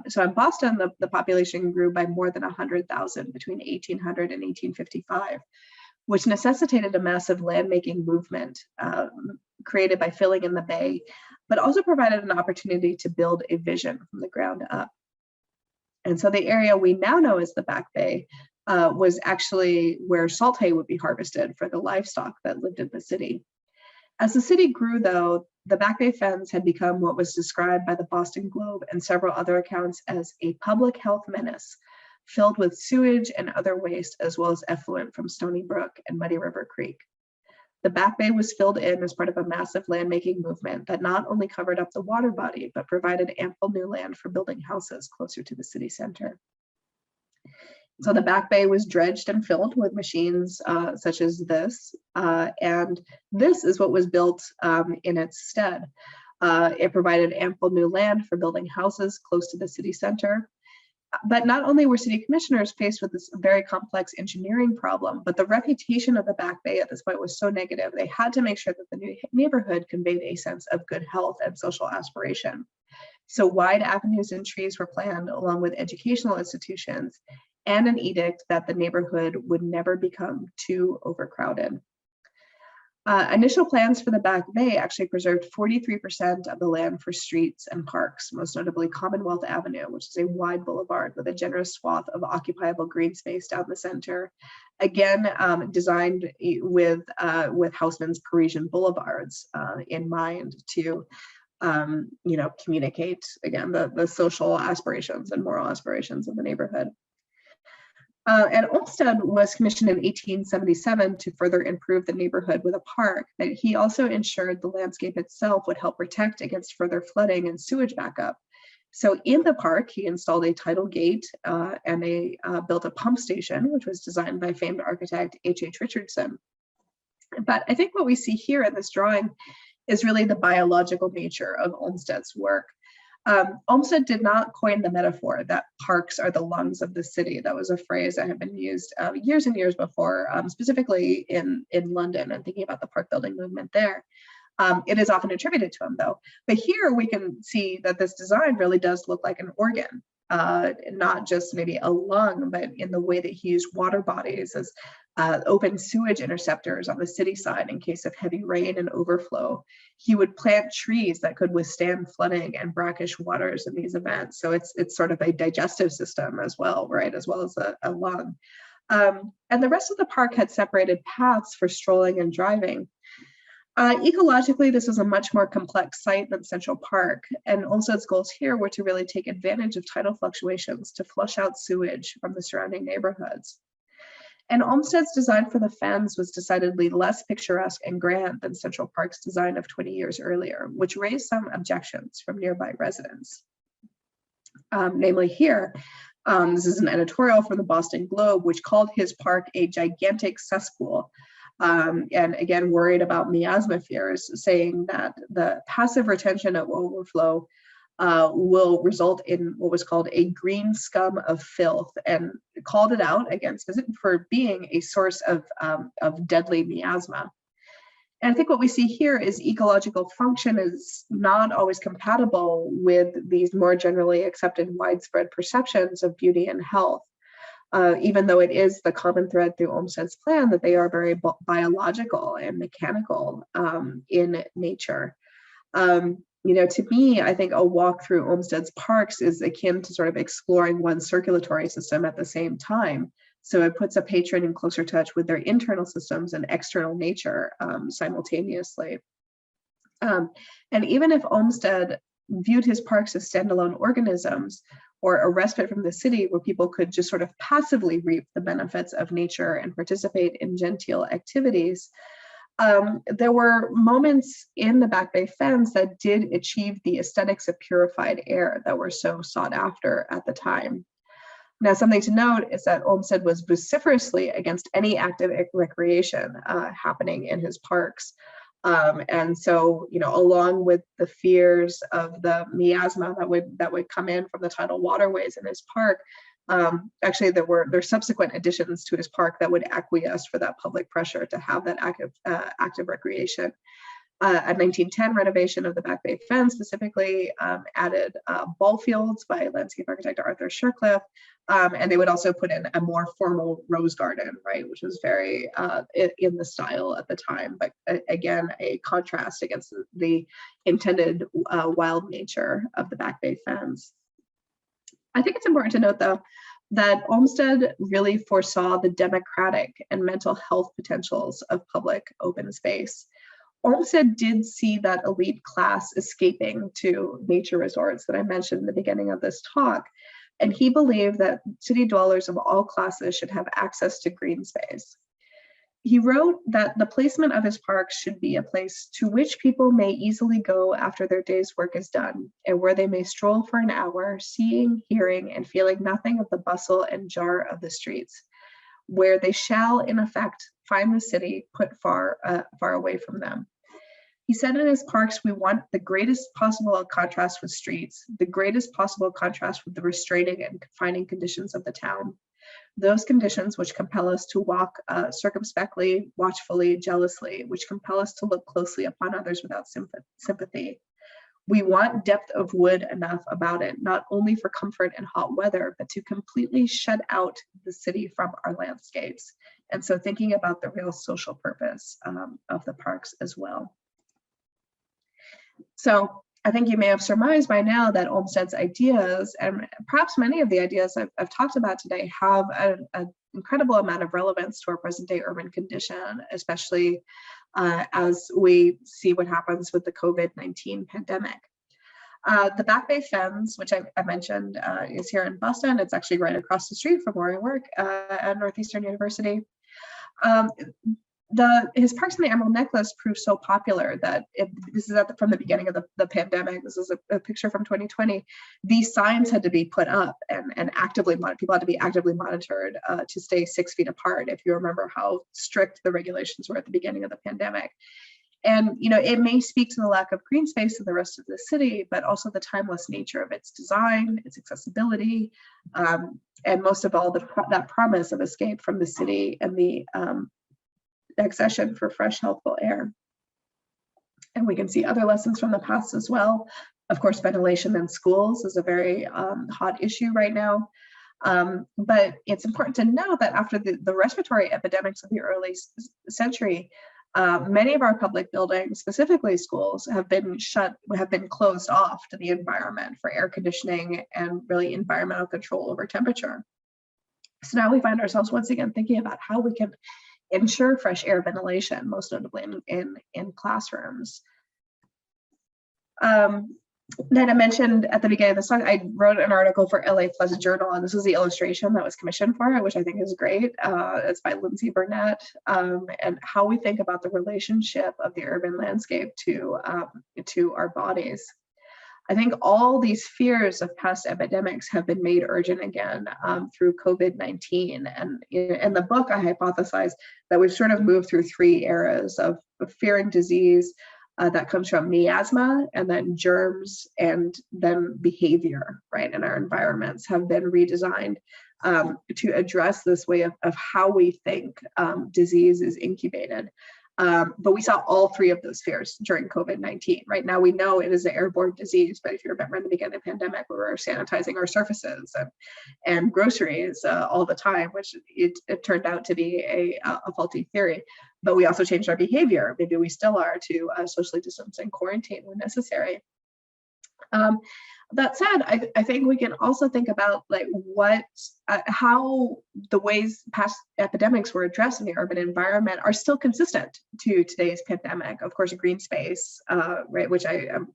So in Boston, the population grew by more than 100,000 between 1800 and 1855. Which necessitated a massive land-making movement created by filling in the bay, but also provided an opportunity to build a vision from the ground up. And so the area we now know as the Back Bay was actually where salt hay would be harvested for the livestock that lived in the city. As the city grew, though, the Back Bay fence had become what was described by the Boston Globe and several other accounts as a public health menace, filled with sewage and other waste, as well as effluent from Stony Brook and Muddy River Creek. The Back Bay was filled in as part of a massive land-making movement that not only covered up the water body, but provided ample new land for building houses closer to the city center. So the Back Bay was dredged and filled with machines such as this, and this is what was built in its stead. It provided ample new land for building houses close to the city center. But not only were city commissioners faced with this very complex engineering problem, but the reputation of the Back Bay at this point was so negative, they had to make sure that the new neighborhood conveyed a sense of good health and social aspiration. So wide avenues and trees were planned along with educational institutions and an edict that the neighborhood would never become too overcrowded. Initial plans for the Back Bay actually preserved 43% of the land for streets and parks, most notably Commonwealth Avenue, which is a wide boulevard with a generous swath of occupiable green space down the center. Again, designed with Haussmann's Parisian boulevards in mind to communicate, again, the social aspirations and moral aspirations of the neighborhood. And Olmsted was commissioned in 1877 to further improve the neighborhood with a park, but he also ensured the landscape itself would help protect against further flooding and sewage backup. So in the park, he installed a tidal gate and built a pump station, which was designed by famed architect H.H. Richardson. But I think what we see here in this drawing is really the biological nature of Olmsted's work. Olmsted did not coin the metaphor that parks are the lungs of the city. That was a phrase that had been used years and years before, specifically in London, and thinking about the park building movement there. It is often attributed to him, though. But here we can see that this design really does look like an organ, not just maybe a lung, but in the way that he used water bodies as open sewage interceptors on the city side in case of heavy rain and overflow. He would plant trees that could withstand flooding and brackish waters in these events. So it's sort of a digestive system as well, right? As well as a lung. And the rest of the park had separated paths for strolling and driving. Ecologically, this was a much more complex site than Central Park, and Olmsted's goals here were to really take advantage of tidal fluctuations to flush out sewage from the surrounding neighborhoods. And Olmsted's design for the fens was decidedly less picturesque and grand than Central Park's design of 20 years earlier, which raised some objections from nearby residents. Namely here, this is an editorial from the Boston Globe, which called his park a gigantic cesspool. And again, worried about miasma fears, saying that the passive retention of overflow will result in what was called a green scum of filth, and called it out against for being a source of deadly miasma. And I think what we see here is ecological function is not always compatible with these more generally accepted widespread perceptions of beauty and health, even though it is the common thread through Olmsted's plan that they are very biological and mechanical in nature. To me, I think a walk through Olmsted's parks is akin to sort of exploring one's circulatory system at the same time. So it puts a patron in closer touch with their internal systems and external nature simultaneously. And even if Olmsted viewed his parks as standalone organisms or a respite from the city where people could just sort of passively reap the benefits of nature and participate in genteel activities, there were moments in the Back Bay Fens that did achieve the aesthetics of purified air that were so sought after at the time. Now, something to note is that Olmsted was vociferously against any active recreation happening in his parks. And so, along with the fears of the miasma that would come in from the tidal waterways in his park, actually there were subsequent additions to his park that would acquiesce for that public pressure to have that active recreation. A 1910 renovation of the Back Bay Fen specifically added ball fields by landscape architect Arthur Shercliffe, and they would also put in a more formal rose garden, right, which was very in the style at the time, but again, a contrast against the intended wild nature of the Back Bay Fens. I think it's important to note, though, that Olmsted really foresaw the democratic and mental health potentials of public open space. Olmsted did see that elite class escaping to nature resorts that I mentioned in the beginning of this talk, and he believed that city dwellers of all classes should have access to green space. He wrote that the placement of his parks should be a place to which people may easily go after their day's work is done, and where they may stroll for an hour, seeing, hearing, and feeling nothing of the bustle and jar of the streets, where they shall, in effect, find the city put far away from them. He said in his parks, we want the greatest possible contrast with streets, the greatest possible contrast with the restraining and confining conditions of the town. Those conditions which compel us to walk circumspectly, watchfully, jealously, which compel us to look closely upon others without sympathy. We want depth of wood enough about it, not only for comfort in hot weather, but to completely shut out the city from our landscapes. And so thinking about the real social purpose of the parks as well. So I think you may have surmised by now that Olmsted's ideas, and perhaps many of the ideas I've talked about today, have an incredible amount of relevance to our present day urban condition, especially as we see what happens with the COVID-19 pandemic. The Back Bay Fens, which I mentioned, is here in Boston. It's actually right across the street from where I work at Northeastern University. His Parks in the Emerald Necklace proved so popular that this is from the beginning of the pandemic. This is a picture from 2020. These signs had to be put up and actively people had to be actively monitored to stay 6 feet apart. If you remember how strict the regulations were at the beginning of the pandemic. And it may speak to the lack of green space in the rest of the city, but also the timeless nature of its design, its accessibility, and most of all, that promise of escape from the city and the accession for fresh, healthful air. And we can see other lessons from the past as well. Of course, ventilation in schools is a very hot issue right now. But it's important to know that after the respiratory epidemics of the early century, many of our public buildings, specifically schools, have been closed off to the environment for air conditioning and really environmental control over temperature. So now we find ourselves once again thinking about how we can ensure fresh air ventilation, most notably in classrooms. Then I mentioned at the beginning of this talk, I wrote an article for LA Plus Journal, and this was the illustration that was commissioned for it, which I think is great. It's by Lindsay Burnett, and how we think about the relationship of the urban landscape to our bodies. I think all these fears of past epidemics have been made urgent again through COVID-19. And in the book, I hypothesize that we've sort of moved through 3 eras of fearing disease that comes from miasma, and then germs, and then behavior, right, in our environments have been redesigned to address this way of how we think disease is incubated. But we saw all 3 of those fears during COVID-19. Right now, we know it is an airborne disease, but if you remember in the beginning of the pandemic, we were sanitizing our surfaces and groceries all the time, which it turned out to be a faulty theory. But we also changed our behavior. Maybe we still are to socially distance and quarantine when necessary. That said, I think we can also think about like how the ways past epidemics were addressed in the urban environment are still consistent to today's pandemic. Of course, green space, right, which I'm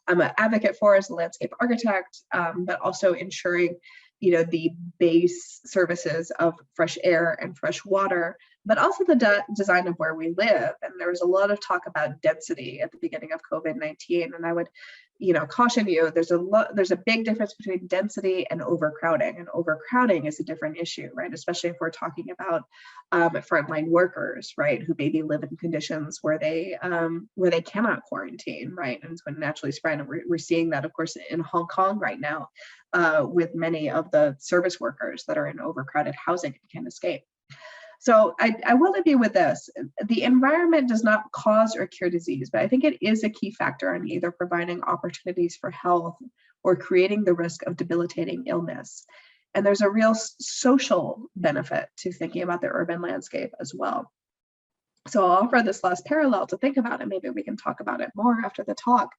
an advocate for as a landscape architect, but also ensuring, the base services of fresh air and fresh water, but also the design of where we live. And there was a lot of talk about density at the beginning of COVID-19, and I would, caution you, there's a big difference between density and overcrowding, and overcrowding is a different issue, right? Especially if we're talking about frontline workers, right, who maybe live in conditions where they cannot quarantine, right, and it's going to naturally spread. And we're seeing that, of course, in Hong Kong right now, with many of the service workers that are in overcrowded housing and can't escape. So I will leave you with this. The environment does not cause or cure disease, but I think it is a key factor in either providing opportunities for health or creating the risk of debilitating illness. And there's a real social benefit to thinking about the urban landscape as well. So I'll offer this last parallel to think about, and maybe we can talk about it more after the talk.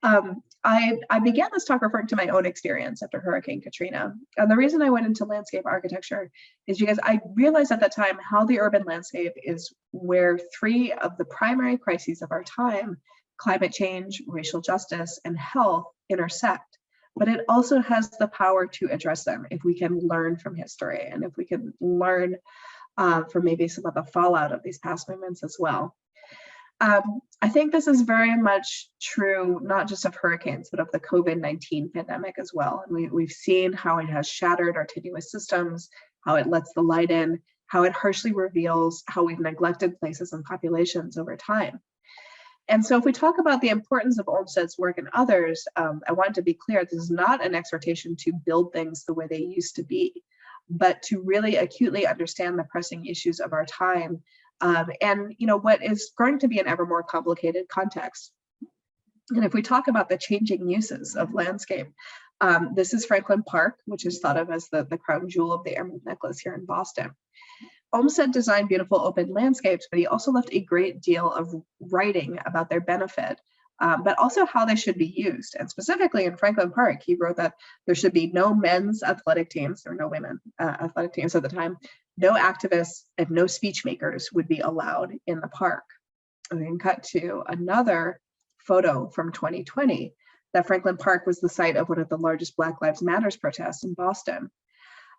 I began this talk referring to my own experience after Hurricane Katrina. And the reason I went into landscape architecture is because I realized at that time how the urban landscape is where 3 of the primary crises of our time, climate change, racial justice, and health, intersect. But it also has the power to address them if we can learn from history, and if we can learn from maybe some of the fallout of these past movements as well. I think this is very much true, not just of hurricanes, but of the COVID-19 pandemic as well. And we've seen how it has shattered our tenuous systems, how it lets the light in, how it harshly reveals how we've neglected places and populations over time. And so if we talk about the importance of Olmsted's work and others, I want to be clear, this is not an exhortation to build things the way they used to be, but to really acutely understand the pressing issues of our time. And what is going to be an ever more complicated context. And if we talk about the changing uses of landscape, this is Franklin Park, which is thought of as the crown jewel of the Emerald Necklace here in Boston. Olmsted designed beautiful open landscapes, but he also left a great deal of writing about their benefit, but also how they should be used. And specifically in Franklin Park, he wrote that there should be no men's athletic teams, or no women athletic teams at the time, no activists, and no speech makers would be allowed in the park. And we can cut to another photo from 2020, that Franklin Park was the site of one of the largest Black Lives Matter protests in Boston.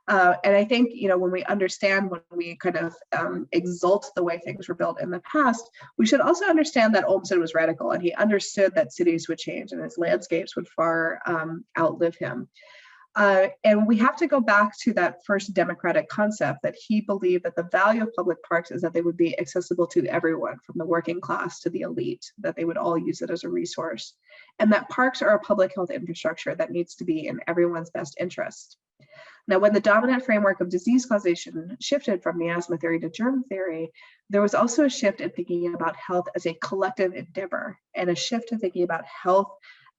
And I think, when we understand, when we kind of exalt the way things were built in the past, we should also understand that Olmsted was radical, and he understood that cities would change and his landscapes would far outlive him. And we have to go back to that first democratic concept, that he believed that the value of public parks is that they would be accessible to everyone, from the working class to the elite, that they would all use it as a resource, and that parks are a public health infrastructure that needs to be in everyone's best interest. Now, when the dominant framework of disease causation shifted from miasma theory to germ theory, there was also a shift in thinking about health as a collective endeavor, and a shift to thinking about health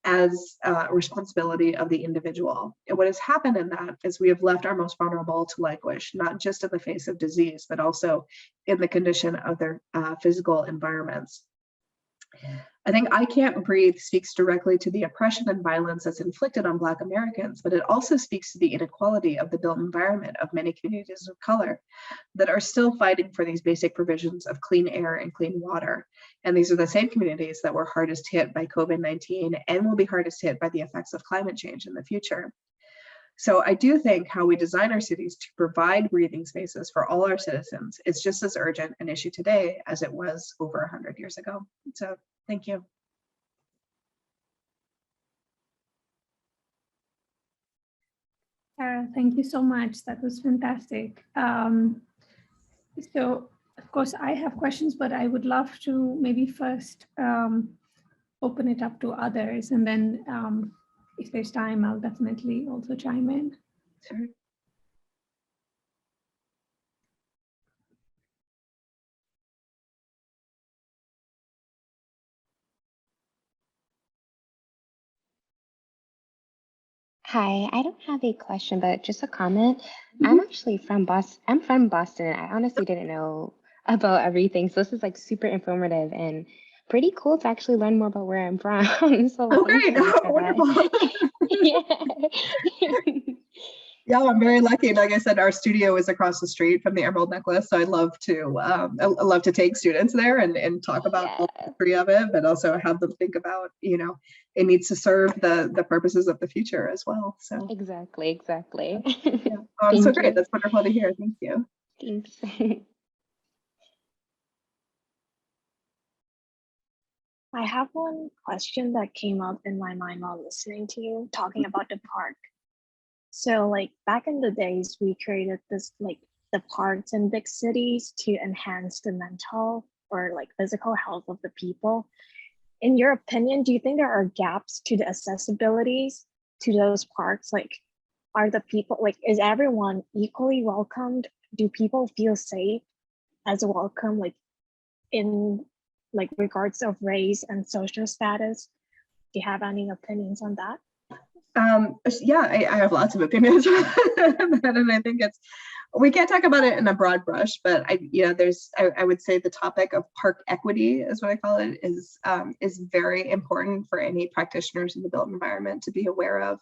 as a responsibility of the individual. And what has happened in that is we have left our most vulnerable to languish, not just in the face of disease, but also in the condition of their physical environments. I think "I Can't Breathe" speaks directly to the oppression and violence that's inflicted on Black Americans, but it also speaks to the inequality of the built environment of many communities of color that are still fighting for these basic provisions of clean air and clean water. And these are the same communities that were hardest hit by COVID-19 and will be hardest hit by the effects of climate change in the future. So I do think how we design our cities to provide breathing spaces for all our citizens is just as urgent an issue today as it was over 100 years ago. So thank you.
Sara, thank you so much. That was fantastic. So, of course, I have questions, but I would love to maybe first open it up to others. And then if there's time, I'll definitely also chime in.
Sure.
Hi, I don't have a question, but just a comment. I'm actually from Boston. I'm from Boston. I honestly didn't know about everything. So this is like super informative and pretty cool to actually learn more about where I'm from. So
Oh,
thanks
great.
so much for
Wonderful.
that. Yeah.
Yeah, I'm very lucky. Like I said, our studio is across the street from the Emerald Necklace, so I love to take students there and talk about all the history of it, but also have them think about, you know, it needs to serve the purposes of the future as well. So
Exactly.
yeah. Oh, so great. That's wonderful to hear. Thank you.
Thanks.
I have one question that came up in my mind while listening to you talking about the park. So like back in the days, we created this like the parks in big cities to enhance the mental or like physical health of the people. In your opinion, do you think there are gaps to the accessibilities to those parks? Like, are the people, like, is everyone equally welcomed? Do people feel safe as welcome, like in like regards of race and social status? Do you have any opinions on that?
Yeah, I have lots of opinions on that, and I think we can't talk about it in a broad brush, but I would say the topic of park equity is what I call it is very important for any practitioners in the built environment to be aware of.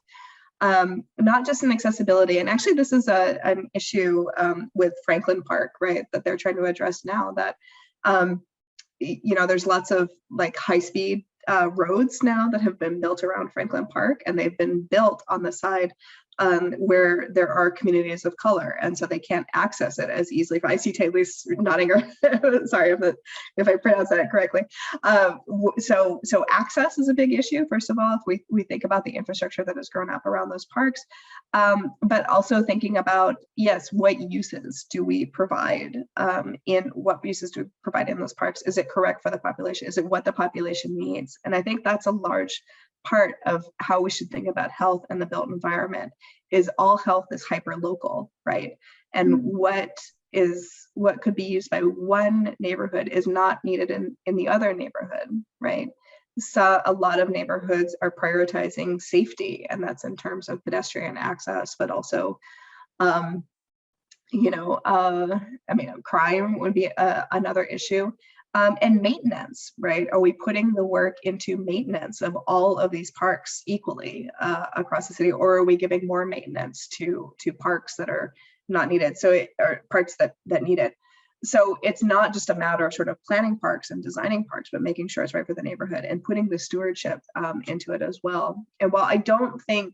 Not just in accessibility, and actually this is an issue with Franklin Park, right, that they're trying to address now, that there's lots of like high-speed roads now that have been built around Franklin Park, and they've been built on the side where there are communities of color, and so they can't access it as easily. I see Taylor's nodding her. Sorry if I pronounce that correctly. So access is a big issue. First of all, if we think about the infrastructure that has grown up around those parks, but also thinking about, yes, what uses do we provide in those parks? Is it correct for the population? Is it what the population needs? And I think that's a large part of how we should think about health and the built environment. Is all health is hyper local, right? And what could be used by one neighborhood is not needed in the other neighborhood, right? So a lot of neighborhoods are prioritizing safety, and that's in terms of pedestrian access, but also crime would be another issue. And maintenance, right? Are we putting the work into maintenance of all of these parks equally across the city, or are we giving more maintenance to parks that are not needed? Or parks that need it. So it's not just a matter of sort of planning parks and designing parks, but making sure it's right for the neighborhood and putting the stewardship into it as well. And while I don't think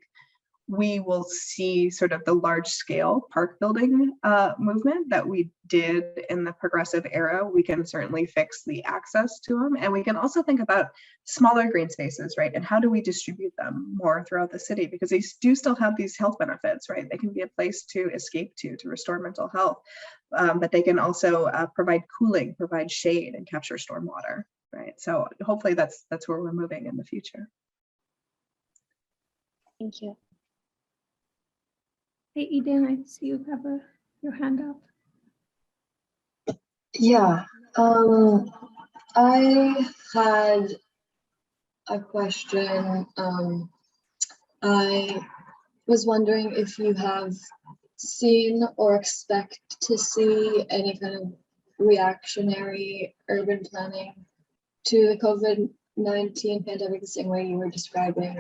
we will see sort of the large scale park building movement that we did in the progressive era, we can certainly fix the access to them. And we can also think about smaller green spaces, right? And how do we distribute them more throughout the city? Because they do still have these health benefits, right? They can be a place to escape to restore mental health, but they can also provide cooling, provide shade, and capture stormwater, right? So hopefully that's where we're moving in the future.
Thank you.
Hey, Eden, I see you have your hand up.
Yeah, I had a question. I was wondering if you have seen or expect to see any kind of reactionary urban planning to the COVID-19 pandemic, the same way you were describing,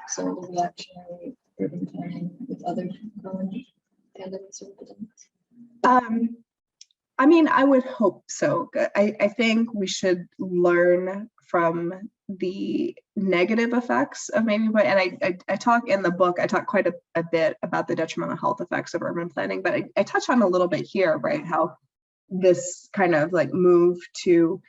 some of the reactionary urban planning with other pandemics or epidemics?
I mean, I would hope so. I think we should learn from the negative effects of maybe, and I talk in the book, I talk quite a bit about the detrimental health effects of urban planning, but I touch on a little bit here, right? How this kind of like move to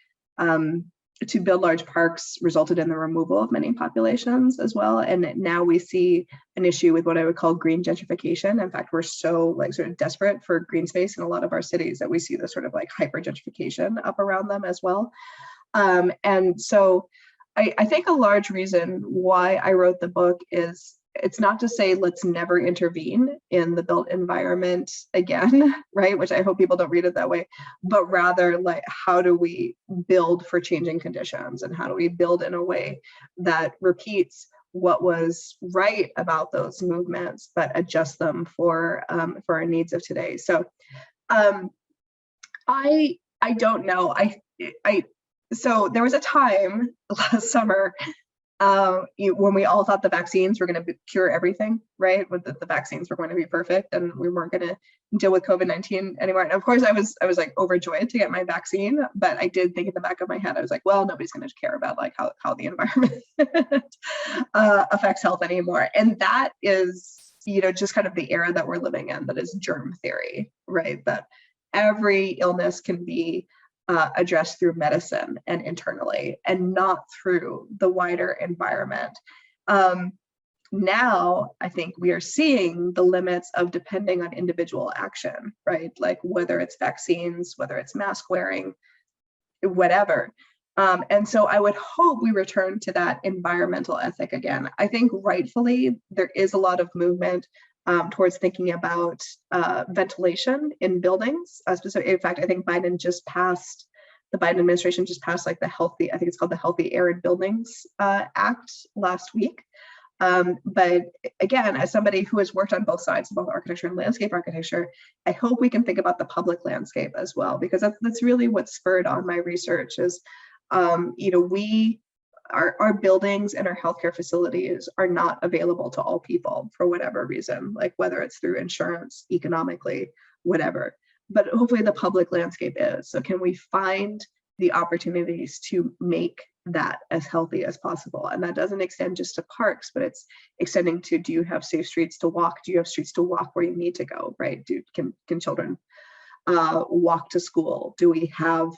to build large parks resulted in the removal of many populations as well. And now we see an issue with what I would call green gentrification. In fact, we're so like sort of desperate for green space in a lot of our cities that we see this sort of like hyper gentrification up around them as well. And so I think a large reason why I wrote the book is it's not to say let's never intervene in the built environment again, right? Which I hope people don't read it that way, but rather like how do we build for changing conditions, and how do we build in a way that repeats what was right about those movements, but adjust them for our needs of today. So I don't know. So there was a time last summer when we all thought the vaccines were going to cure everything, right? With the vaccines were going to be perfect, and we weren't going to deal with COVID-19 anymore. And of course, I was like overjoyed to get my vaccine, but I did think in the back of my head, I was like, well, nobody's going to care about like how the environment affects health anymore. And that is, just kind of the era that we're living in. That is germ theory, right? That every illness can be addressed through medicine and internally, and not through the wider environment. Now, I think we are seeing the limits of depending on individual action, right? Like whether it's vaccines, whether it's mask wearing, whatever. And so I would hope we return to that environmental ethic again. I think rightfully, there is a lot of movement towards thinking about ventilation in buildings. In fact, I think the Biden administration just passed like I think it's called the Healthy Air in Buildings Act last week. But again, as somebody who has worked on both sides, both architecture and landscape architecture, I hope we can think about the public landscape as well, because that's really what spurred on my research is, our buildings and our healthcare facilities are not available to all people for whatever reason, like whether it's through insurance, economically, whatever. But hopefully the public landscape is. So can we find the opportunities to make that as healthy as possible? And that doesn't extend just to parks, but it's extending to, do you have safe streets to walk? Do you have streets to walk where you need to go, right? Can children walk to school? Do we have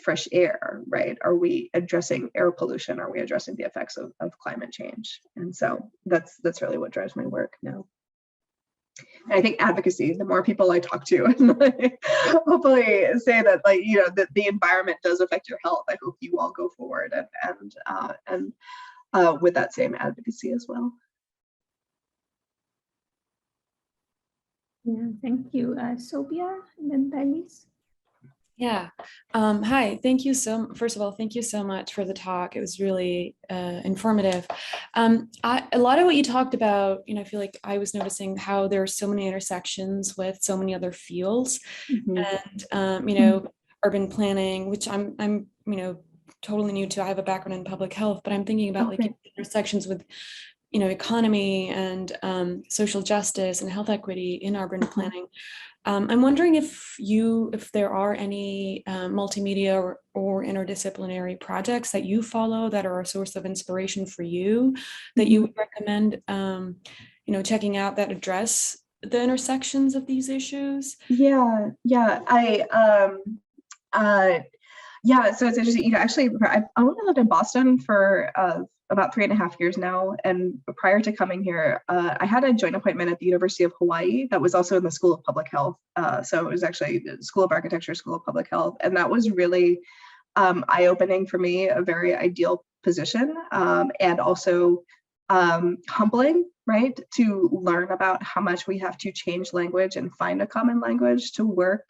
fresh air, right? Are we addressing air pollution? Are we addressing the effects of climate change? And so that's really what drives my work now. And I think advocacy, the more people I talk to, and hopefully say that that the environment does affect your health, I hope you all go forward and with that same advocacy as well.
Yeah, thank you. Sophia and then Thais.
Yeah. Hi, thank you first of all, thank you so much for the talk. It was really informative. A lot of what you talked about, I feel like I was noticing how there are so many intersections with so many other fields, and, urban planning, which I'm totally new to. I have a background in public health, but I'm thinking about like intersections with economy and social justice and health equity in urban planning. I'm wondering if there are any multimedia or interdisciplinary projects that you follow that are a source of inspiration for you that you would recommend, checking out that address the intersections of these issues?
Yeah. So it's interesting. Actually, I only lived in Boston for about 3.5 years now. And prior to coming here, I had a joint appointment at the University of Hawaii that was also in the School of Public Health. So it was actually the School of Architecture, School of Public Health. And that was really eye-opening for me, a very ideal position, and also humbling, right? To learn about how much we have to change language and find a common language to work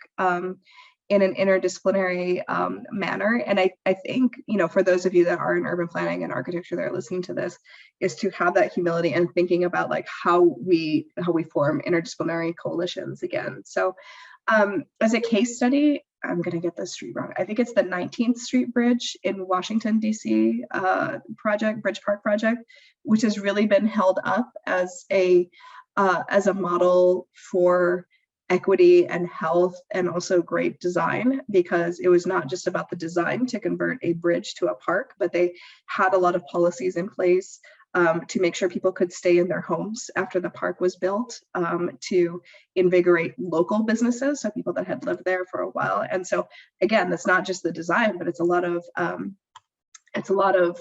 in an interdisciplinary manner. And I think, for those of you that are in urban planning and architecture that are listening to this, is to have that humility and thinking about like how we form interdisciplinary coalitions again. So as a case study, I'm going to get this street wrong. I think it's the 19th Street Bridge in Washington, D.C. Bridge Park project, which has really been held up as a model for equity and health and also great design, because it was not just about the design to convert a bridge to a park, but they had a lot of policies in place to make sure people could stay in their homes after the park was built, to invigorate local businesses, so people that had lived there for a while. And so again, that's not just the design, but it's a lot of it's a lot of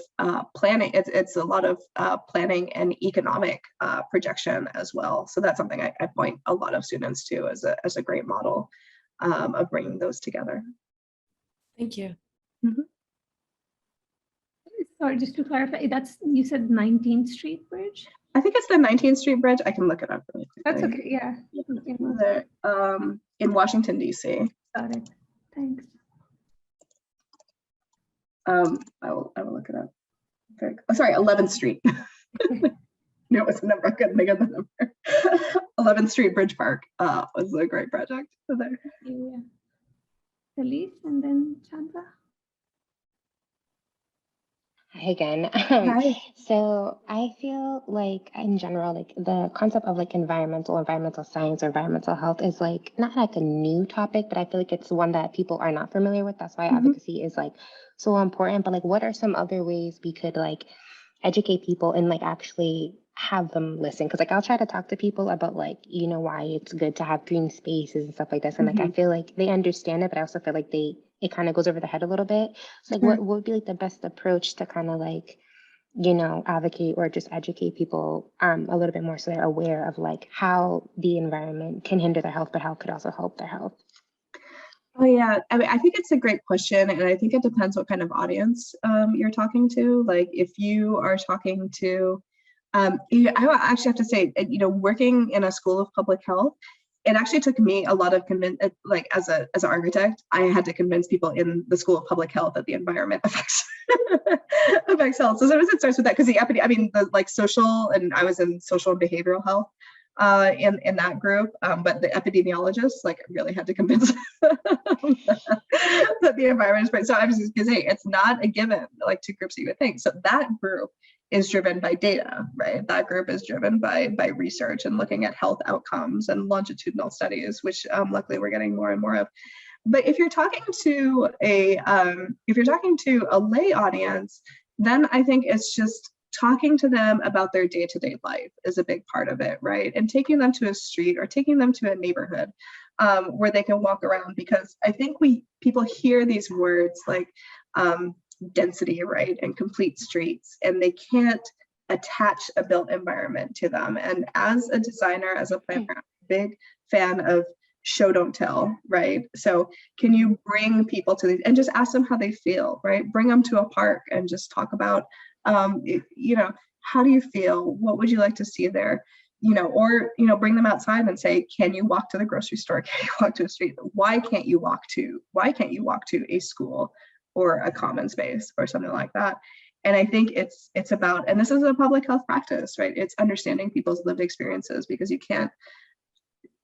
planning. It's a lot of planning and economic projection as well. So that's something I point a lot of students to as a great model of bringing those together.
Thank you.
Mhm.
Sorry, just to clarify, you said 19th Street Bridge?
I think it's the 19th Street Bridge. I can look it up really quickly.
That's okay, yeah.
In Washington, D.C.
Got it, thanks.
I will look it up. Oh, sorry, 11th Street. No, it's a number. I couldn't think of the number. 11th Street Bridge Park was a great project there.
Yeah. Elise and then Chandra.
Hi again.
Hi.
So I feel like in general, like the concept of like environmental science or environmental health is like not like a new topic, but I feel like it's one that people are not familiar with. That's why advocacy is like so important. But like, what are some other ways we could like educate people and like actually have them listen? Because like I'll try to talk to people about like, you know, why it's good to have green spaces and stuff like this. And like I feel like they understand it, but I also feel like it kind of goes over the head a little bit. So like what would be like the best approach to kind of like, you know, advocate or just educate people a little bit more so they're aware of like how the environment can hinder their health, but how it could also help their health?
Oh yeah, I mean, I think it's a great question, and I think it depends what kind of audience you're talking to. Like if you are talking to, I actually have to say, you know, working in a school of public health, it actually took me a lot of like as an architect, I had to convince people in the School of Public Health that the environment affects health. So sometimes it starts with that, because I mean, the like social, and I was in social and behavioral health in that group, but the epidemiologists like really had to convince that the environment is right. So I was just gonna say, it's not a given like to groups that you would think. So that group is driven by data, right? That group is driven by research and looking at health outcomes and longitudinal studies, which luckily we're getting more and more of. But if you're talking to a lay audience, then I think it's just talking to them about their day-to-day life is a big part of it, right? And taking them to a street or taking them to a neighborhood where they can walk around, because I think people hear these words like density, right, and complete streets, and they can't attach a built environment to them. And as a designer, as a planner, I'm a big fan of show don't tell, right? So can you bring people to these and just ask them how they feel, right? Bring them to a park and just talk about you know, how do you feel? What would you like to see there? You know, or, you know, bring them outside and say, can you walk to the grocery store? Can you walk to a street? Why can't you walk to a school or a common space or something like that? And I think it's about, and this is a public health practice, right? It's understanding people's lived experiences, because you can't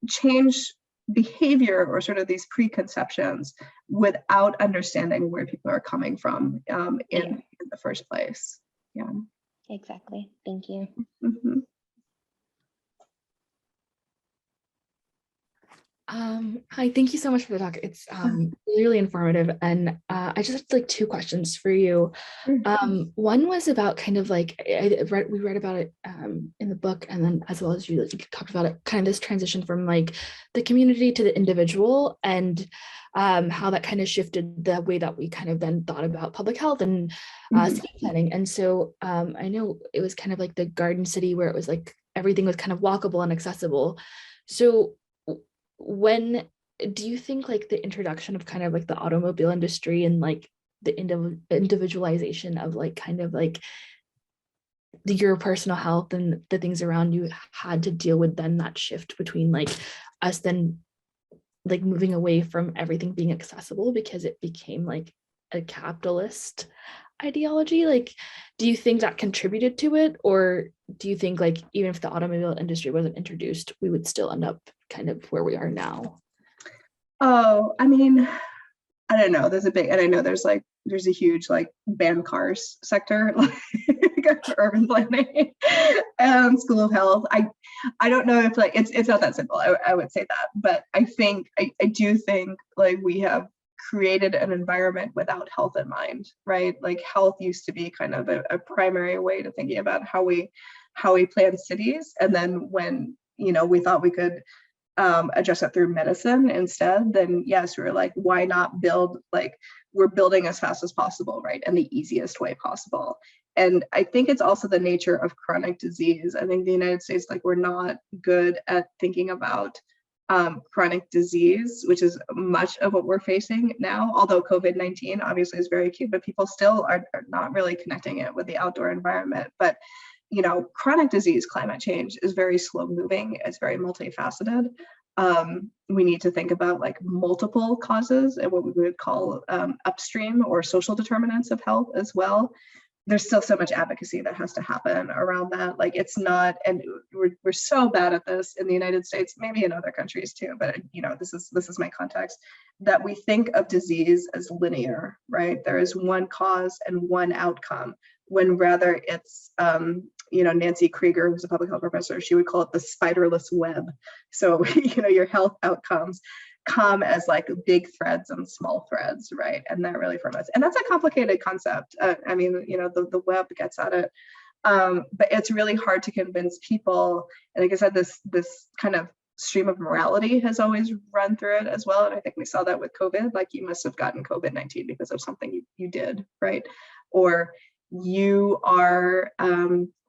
change behavior or sort of these preconceptions without understanding where people are coming from in the first place. Yeah,
exactly. Thank you.
Hi, thank you so much for the talk. It's really informative, and I just have like two questions for you. One was about kind of like we read about it in the book, and then as well as you talked about it, kind of this transition from like the community to the individual, and how that kind of shifted the way that we kind of then thought about public health and city planning. And so I know it was kind of like the garden city where it was like everything was kind of walkable and accessible. So when do you think like the introduction of kind of like the automobile industry and like the individualization of like kind of like your personal health and the things around you had to deal with then that shift between like us then like moving away from everything being accessible because it became like a capitalist ideology? Like, do you think that contributed to it, or do you think like even if the automobile industry wasn't introduced, we would still end up kind of where we are now?
Oh, I mean, I don't know. There's a huge like ban cars sector, like for urban planning and School of Health. I don't know if like it's not that simple. I would say that, but I do think like we have created an environment without health in mind, right? Like health used to be kind of a primary way to thinking about how we plan cities, and then when we thought we could address it through medicine instead, then yes, we're like, why not build, like, we're building as fast as possible, right? And the easiest way possible. And I think it's also the nature of chronic disease. I think the United States, like, we're not good at thinking about chronic disease, which is much of what we're facing now, although COVID-19 obviously is very acute, but people still are not really connecting it with the outdoor environment. But you know, chronic disease, climate change is very slow moving. It's very multifaceted. We need to think about like multiple causes and what we would call upstream or social determinants of health as well. There's still so much advocacy that has to happen around that. Like, it's not, and we're so bad at this in the United States, maybe in other countries too, but you know, this is my context, that we think of disease as linear, right? There is one cause and one outcome, when rather it's, you know, Nancy Krieger, who's a public health professor, she would call it the spiderless web. So, you know, your health outcomes come as like big threads and small threads, right? And that really from us. And that's a complicated concept. I mean, you know, the web gets at it. But it's really hard to convince people. And like I said, this kind of stream of morality has always run through it as well. And I think we saw that with COVID, like, you must have gotten COVID-19 because of something you did, right? Or you are,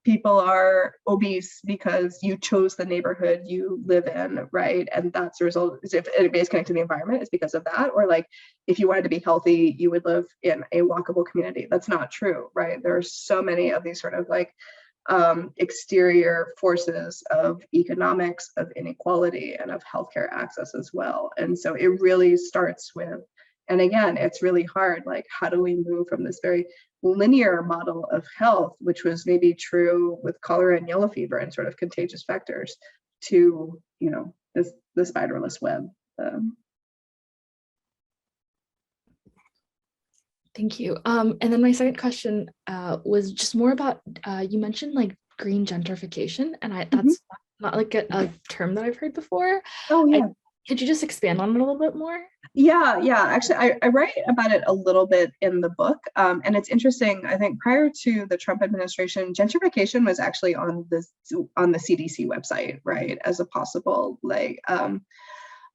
people are obese because you chose the neighborhood you live in, right? And that's the result. If anybody's connected to the environment, it's because of that. Or like, if you wanted to be healthy, you would live in a walkable community. That's not true, right? There are so many of these sort of like exterior forces of economics, of inequality, and of healthcare access as well. And so it really starts with, and again, it's really hard, like, how do we move from this very linear model of health, which was maybe true with cholera and yellow fever and sort of contagious vectors, to, you know, the spiderless web.
Thank you. And then my second question was just more about, you mentioned like green gentrification, and that's not like a term that I've heard before.
Oh yeah.
Could you just expand on it a little bit more?
Yeah. Actually, I write about it a little bit in the book. And it's interesting. I think prior to the Trump administration, gentrification was actually on the CDC website, right, as a possible, like,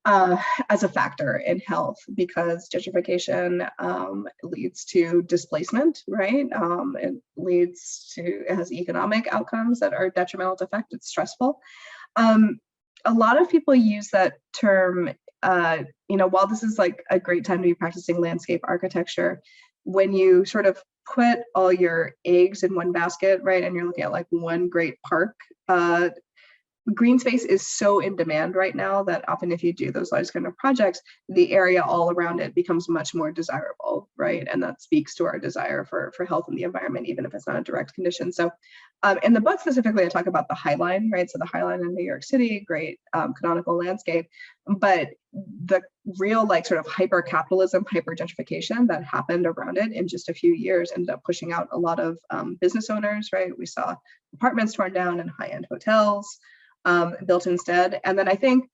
as a factor in health, because gentrification leads to displacement, right? It has economic outcomes that are detrimental to effect. It's stressful. A lot of people use that term, you know, while this is like a great time to be practicing landscape architecture, when you sort of put all your eggs in one basket, right, and you're looking at like one great park, green space is so in demand right now that often if you do those large kind of projects, the area all around it becomes much more desirable, right? And that speaks to our desire for health in the environment, even if it's not a direct condition. So in the book specifically, I talk about the High Line, right? So the High Line in New York City, great canonical landscape, but the real like sort of hyper-capitalism, hyper-gentrification that happened around it in just a few years ended up pushing out a lot of business owners, right? We saw apartments torn down and high-end hotels built instead. And then I think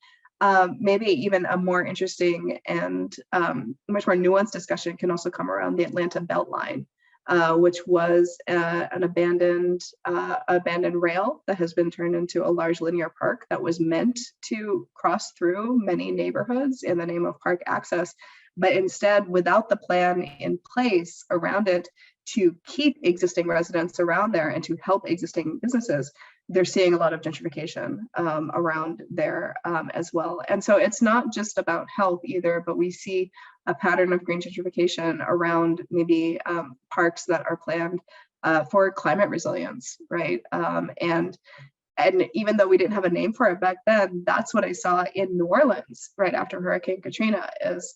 maybe even a more interesting and much more nuanced discussion can also come around the Atlanta Beltline, which was an abandoned rail that has been turned into a large linear park that was meant to cross through many neighborhoods in the name of park access, but instead, without the plan in place around it to keep existing residents around there and to help existing businesses, they're seeing a lot of gentrification around there as well. And so it's not just about health either, but we see a pattern of green gentrification around maybe parks that are planned for climate resilience, right? And even though we didn't have a name for it back then, that's what I saw in New Orleans right after Hurricane Katrina is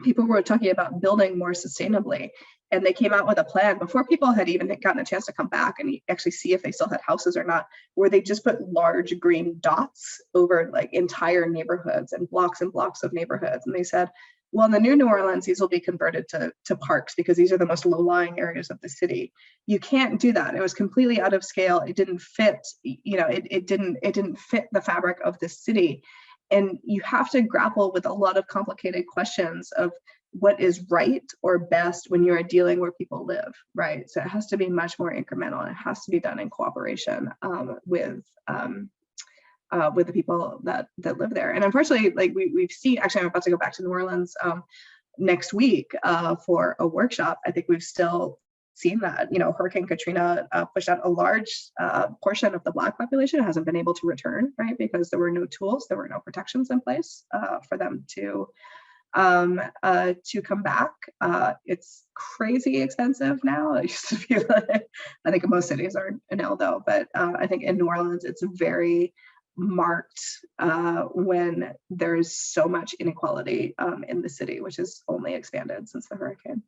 people were talking about building more sustainably. And they came out with a plan before people had even gotten a chance to come back and actually see if they still had houses or not, where they just put large green dots over like entire neighborhoods and blocks of neighborhoods. And they said, well, in the new New Orleans, these will be converted to parks because these are the most low-lying areas of the city. You can't do that. It was completely out of scale. It didn't fit, you know, it didn't fit the fabric of the city. And you have to grapple with a lot of complicated questions of what is right or best when you are dealing where people live, right? So it has to be much more incremental, and it has to be done in cooperation with with the people that live there. And unfortunately, like we've seen, actually, I'm about to go back to New Orleans next week for a workshop. I think we've still seen that, Hurricane Katrina pushed out a large portion of the Black population hasn't been able to return, right? Because there were no tools, there were no protections in place for them to come back. It's crazy expensive now. It used to be like, I think most cities are now though, but I think in New Orleans, it's very marked when there's so much inequality in the city, which has only expanded since the hurricane.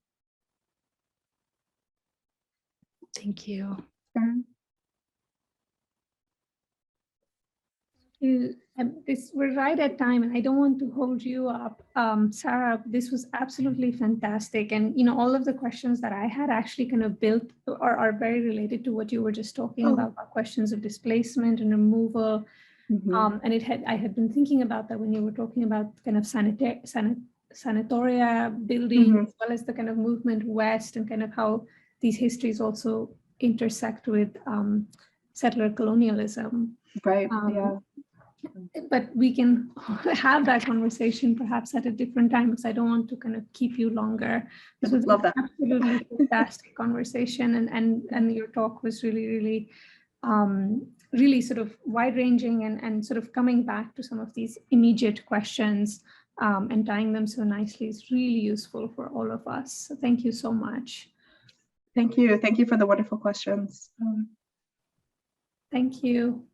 Thank you.
We're right at time, and I don't want to hold you up. Sara, this was absolutely fantastic. And, all of the questions that I had actually kind of built or are very related to what you were just talking about questions of displacement and removal. And I had been thinking about that when you were talking about kind of sanatoria building, as well as the kind of movement west, and kind of how these histories also intersect with settler colonialism.
Right, yeah.
But we can have that conversation perhaps at a different time, because I don't want to kind of keep you longer. This was an absolutely fantastic conversation, and your talk was really sort of wide-ranging and sort of coming back to some of these immediate questions and tying them so nicely is really useful for all of us. So thank you so much.
Thank you. Thank you for the wonderful questions.
Thank you.